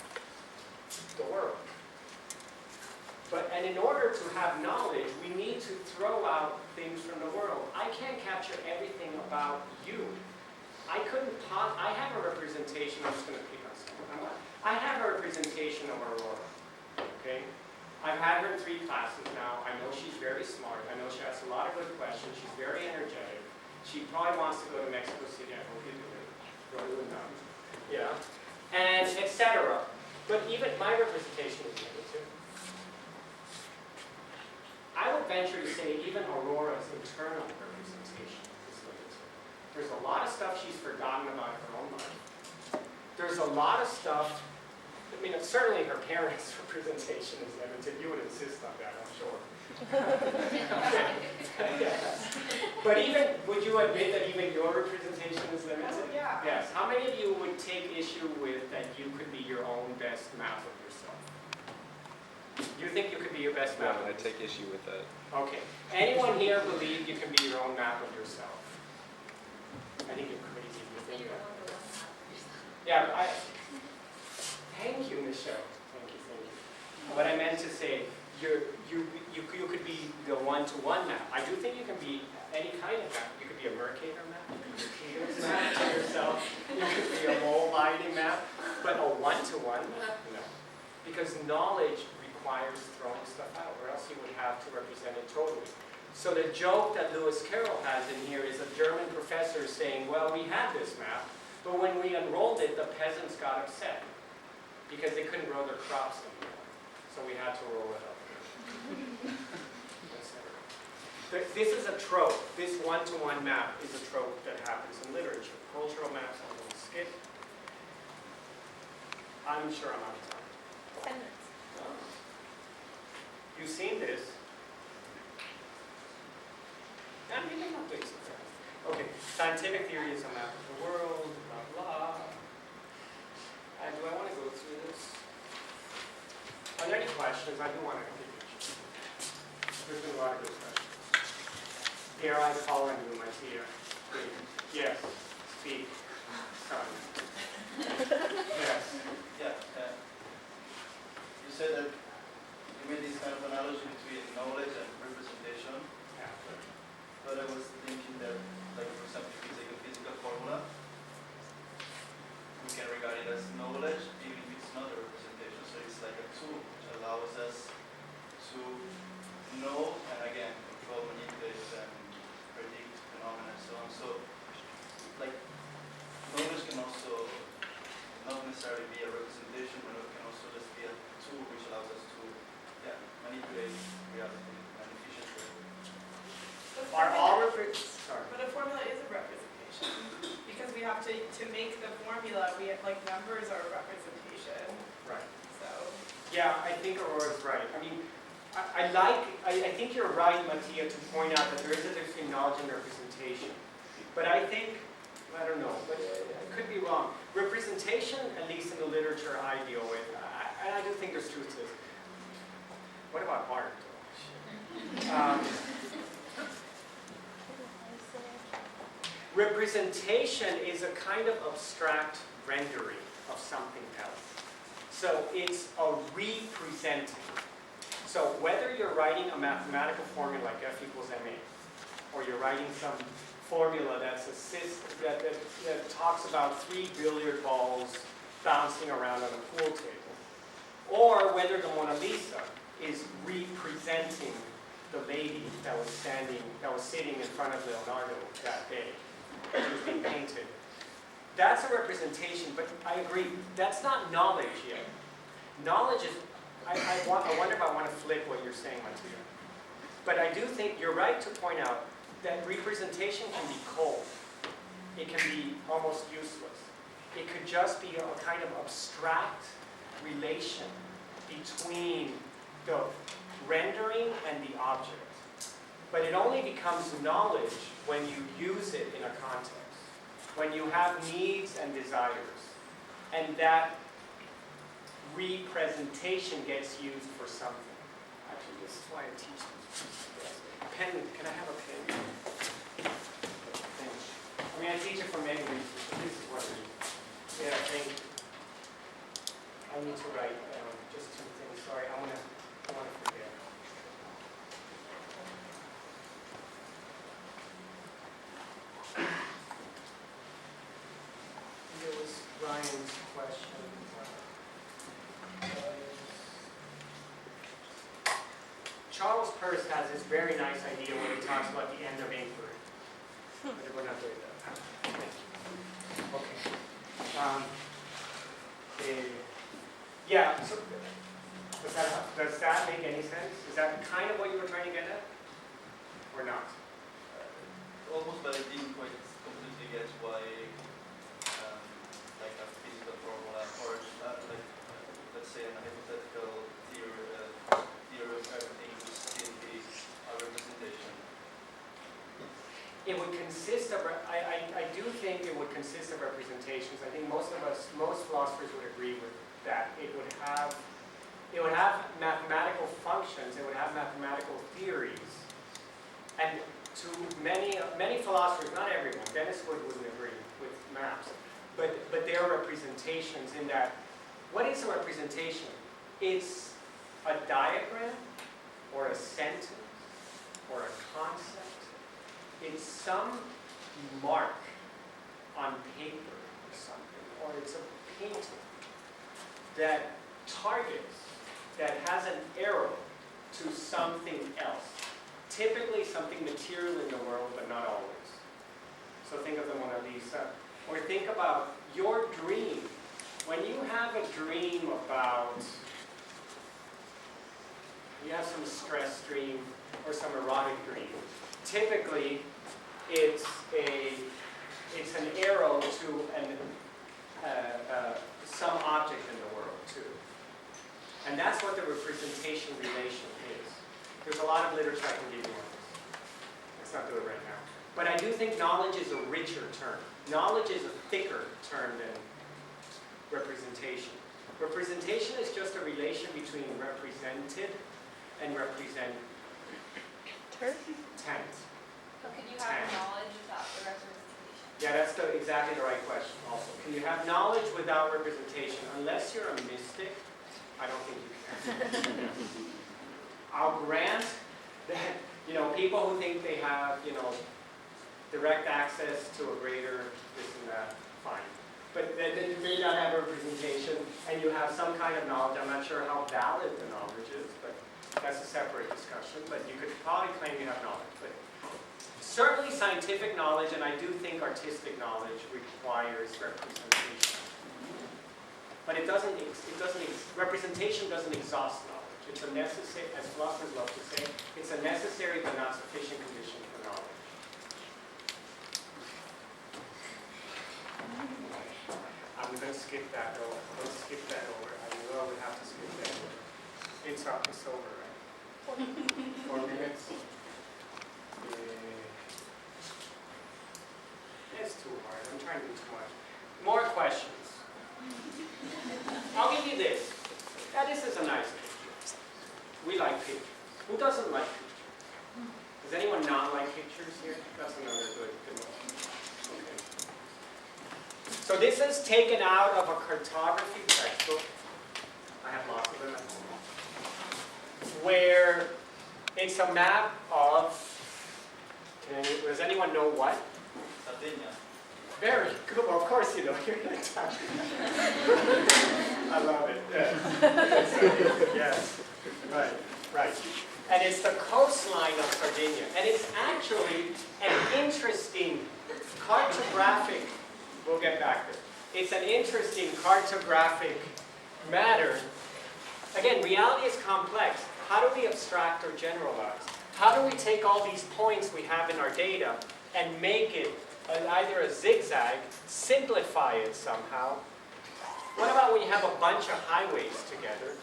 the world. And in order to have knowledge, we need to throw out things from the world. I can't capture everything about you. I have a representation, I'm just going to pick on someone. I have a representation of Aurora, okay? I've had her in 3 classes now. I know she's very smart. I know she asks a lot of good questions. She's very energetic. She probably wants to go to Mexico City. I hope you do it. Go to the mountains. Yeah. And etc. But even my representation is limited. I would venture to say even Aurora's internal representation is limited. There's a lot of stuff she's forgotten about her own life. There's a lot of stuff, I mean, certainly her parents' representation is limited. You would insist on that, I'm sure. Yes. But even, would you admit that even your representation is limited? Oh, yeah. Yes. How many of you would take issue with that you could be your own best map of yourself? You think you could be your best map? No, I take issue with that. Okay. Anyone here believe you can be your own map of yourself? I think you're crazy if you think that. Yeah, thank you, Michelle. Thank you. What I meant to say, you could be the one-to-one map. I do think you can be any kind of map. You could be a Mercator map, you could be a Peters map to yourself, you could be a mole lighting map, but a one-to-one map, no. Because knowledge requires throwing stuff out, or else you would have to represent it totally. So the joke that Lewis Carroll has in here is a German professor saying, well, we had this map, but when we unrolled it, the peasants got upset because they couldn't grow their crops anymore. So we had to roll it up. This is a trope. This one-to-one map is a trope that happens in literature. Cultural maps, I'm going to skip. I'm sure I'm out of time. 10 minutes. You've seen this. And maybe not doing so fast. Okay, scientific theory is a map of the world, blah, blah. Do I want to go through this? Are there any questions? I do want to continue. There's been a lot of good questions. Here I call on you, Mattia. Yes, speak, son. Yes. Yeah, you said that you made this kind of analogy between knowledge and representation, Yeah. but I was thinking that, like, for example, if you take a physical formula, we can regard it as knowledge, even if it's not a representation. So it's like a tool which allows us to know and again control, manipulate, and predict phenomena and so on. So, like, knowledge can also not necessarily be a representation, but it can also just be a tool which allows us to manipulate reality in an efficient way. Are all sorry. But a formula is a representation, because we have to make the formula, we have, like, numbers are a representation, Right. so. Yeah, I think Aurora's right. I mean, I think you're right, Mattia, to point out that there is a difference between knowledge and representation. But I think, I don't know, but I could be wrong. Representation, at least in the literature I deal with, and I do think there's truth to this. What about art? Representation is a kind of abstract rendering of something else. So it's a representing. So whether you're writing a mathematical formula like F equals ma, or you're writing some formula that talks about 3 billiard balls bouncing around on a pool table, or whether the Mona Lisa is representing the lady that was sitting in front of Leonardo that day, she was being painted. That's a representation, but I agree, that's not knowledge yet. Knowledge is, I wonder if I want to flip what you're saying, Mattia. But I do think you're right to point out that representation can be cold. It can be almost useless. It could just be a kind of abstract relation between the rendering and the object. But it only becomes knowledge when you use it in a context, when you have needs and desires, and that representation gets used for something. Actually, this is why I teach this. Pen, can I have a pen? Thanks. I mean, I teach it for many reasons, but this is one reason. Yeah, I think I need to write down just 2 things. Sorry, I want to forget. There was Ryan's question. Charles Peirce has this very nice idea when he talks about the end of inquiry. But we're not doing that. Okay. Yeah, so does that make any sense? Is that kind of what you were trying to get at? Or not? Almost, but I didn't quite completely get why, like a physical formula, or let's say a hypothetical theory of everything would still be a representation. It would consist of, I do think it would consist of representations. I think most philosophers would agree with that. It would have mathematical functions, it would have mathematical theories. And to many philosophers, not everyone, Dennis Wood wouldn't agree with maps, but they are representations in that, what is a representation? It's a diagram, or a sentence, or a concept. It's some mark on paper or something, or it's a painting that targets, that has an arrow to something else. Typically something material in the world, but not always. So think of the Mona Lisa, or think about your dream. When you have a dream about, you have some stress dream or some erotic dream, typically it's an arrow to some object in the world too. And that's what the representation relation is. There's a lot of literature I can give you on this. Let's not do it right now. But I do think knowledge is a richer term. Knowledge is a thicker term than representation. Representation is just a relation between represented and representant. But could you 10. have knowledge without the representation? Yeah, that's exactly the right question also. Can you have knowledge without representation? Unless you're a mystic, I don't think you can. I'll grant that, people who think they have, direct access to a greater this and that, fine. But then you may not have representation and you have some kind of knowledge. I'm not sure how valid the knowledge is, but that's a separate discussion. But you could probably claim you have knowledge. But certainly scientific knowledge, and I do think artistic knowledge requires representation. But representation doesn't exhaust knowledge. It's a necessary, as philosophers love to say, it's a necessary but not sufficient condition for knowledge. I'm going to skip that over. Let's skip that over. I know we have to skip that over. It's over, right? 4 minutes. It's too hard. I'm trying to do too much. More questions. I'll give you this. Now, this is a nice picture. We like pictures. Who doesn't like pictures? Does anyone not like pictures here? That's another good one. Okay. So this is taken out of a cartography textbook. I have lots of them at home. Where it's a map of, does anyone know what? Sardinia. Very good. Well, of course you know. You're in touch. I love it. Yeah. Yes. Right. And it's the coastline of Sardinia. And it's actually an interesting cartographic, we'll get back there. It's an interesting cartographic matter. Again, reality is complex. How do we abstract or generalize? How do we take all these points we have in our data and make it either a zigzag, simplify it somehow? What about when you have a bunch of highways together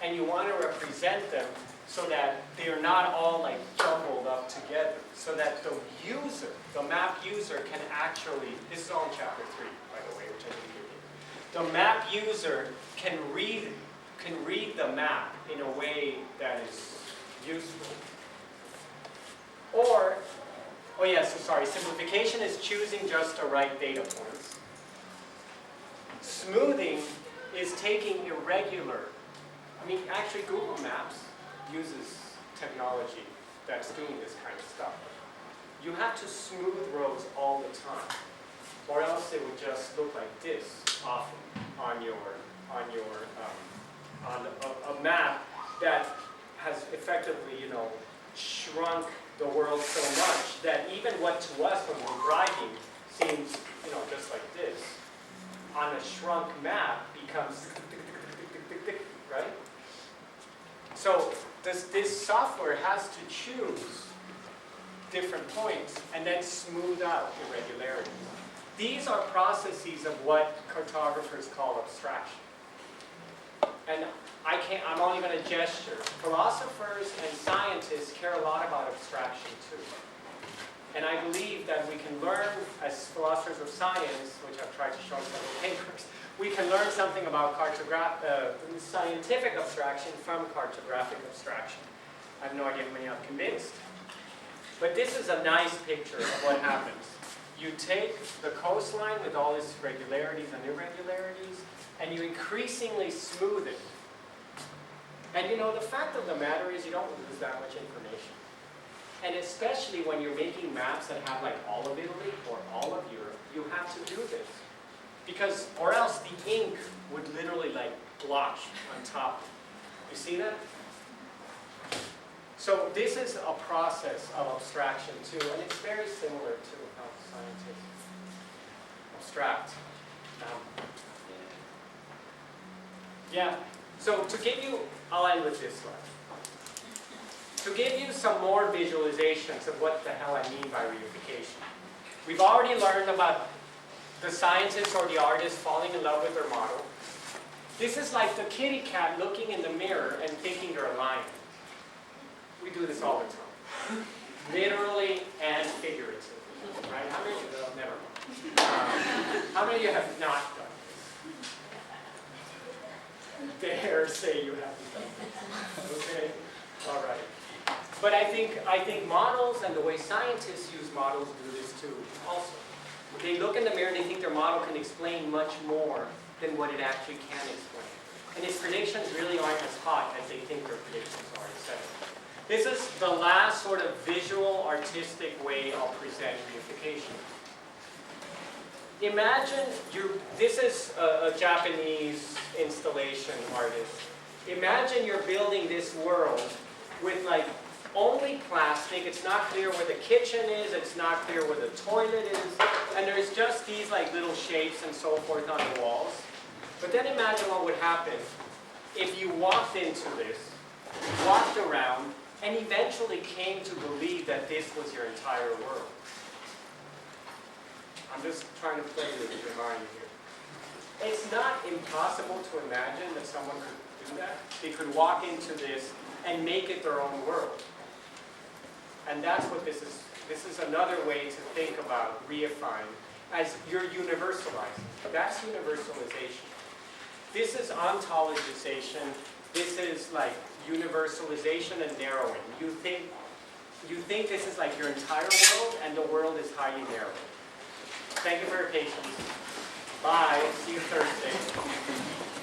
and you want to represent them so that they're not all like jumbled up together, so that the user, the map user can actually, this is all in chapter 3, by the way, which I didn't give you. The map user can read the map in a way that is useful. Or, simplification is choosing just the right data points. Smoothing is taking irregular, actually Google Maps uses technology that's doing this kind of stuff. You have to smooth roads all the time, or else it would just look like this often on a map that has effectively, shrunk the world so much that even what to us when we're driving seems, just like this, on a shrunk map becomes right? So this software has to choose different points and then smooth out irregularities. These are processes of what cartographers call abstraction. And I'm only going to gesture. Philosophers and scientists care a lot about abstraction too. And I believe that we can learn, as philosophers of science, which I've tried to show in several papers, we can learn something about scientific abstraction from cartographic abstraction. I have no idea how many I'm convinced. But this is a nice picture of what happens. You take the coastline with all its regularities and irregularities, and you increasingly smooth it. And the fact of the matter is you don't lose that much information. And especially when you're making maps that have like all of Italy or all of Europe, you have to do this. Because, or else the ink would literally like blotch on top. You see that? So this is a process of abstraction too, and it's very similar to how scientists abstract. Yeah, so to give you, I'll end with this slide. To give you some more visualizations of what the hell I mean by reification. We've already learned about the scientist or the artist falling in love with their model. This is like the kitty cat looking in the mirror and thinking they're a lion. We do this all the time. Literally and figuratively. Right? How many of you have never mind. How many of you have not done this? Dare say you haven't done this. Okay? All right. But I think models and the way scientists use models do this too also. They look in the mirror and they think their model can explain much more than what it actually can explain. And its predictions really aren't as hot as they think their predictions are, etc. This is the last sort of visual, artistic way I'll present reification. Imagine this is a Japanese installation artist. Imagine you're building this world with like only plastic. It's not clear where the kitchen is, it's not clear where the toilet is, and there's just these like little shapes and so forth on the walls. But then imagine what would happen if you walked into this, walked around, and eventually came to believe that this was your entire world. I'm just trying to play with your mind here. It's not impossible to imagine that someone could do that. They could walk into this and make it their own world. And that's what this is. This is another way to think about reifying as you're universalizing. That's universalization. This is ontologization. This is like universalization and narrowing. You think this is like your entire world, and the world is highly narrow. Thank you for your patience. Bye. See you Thursday.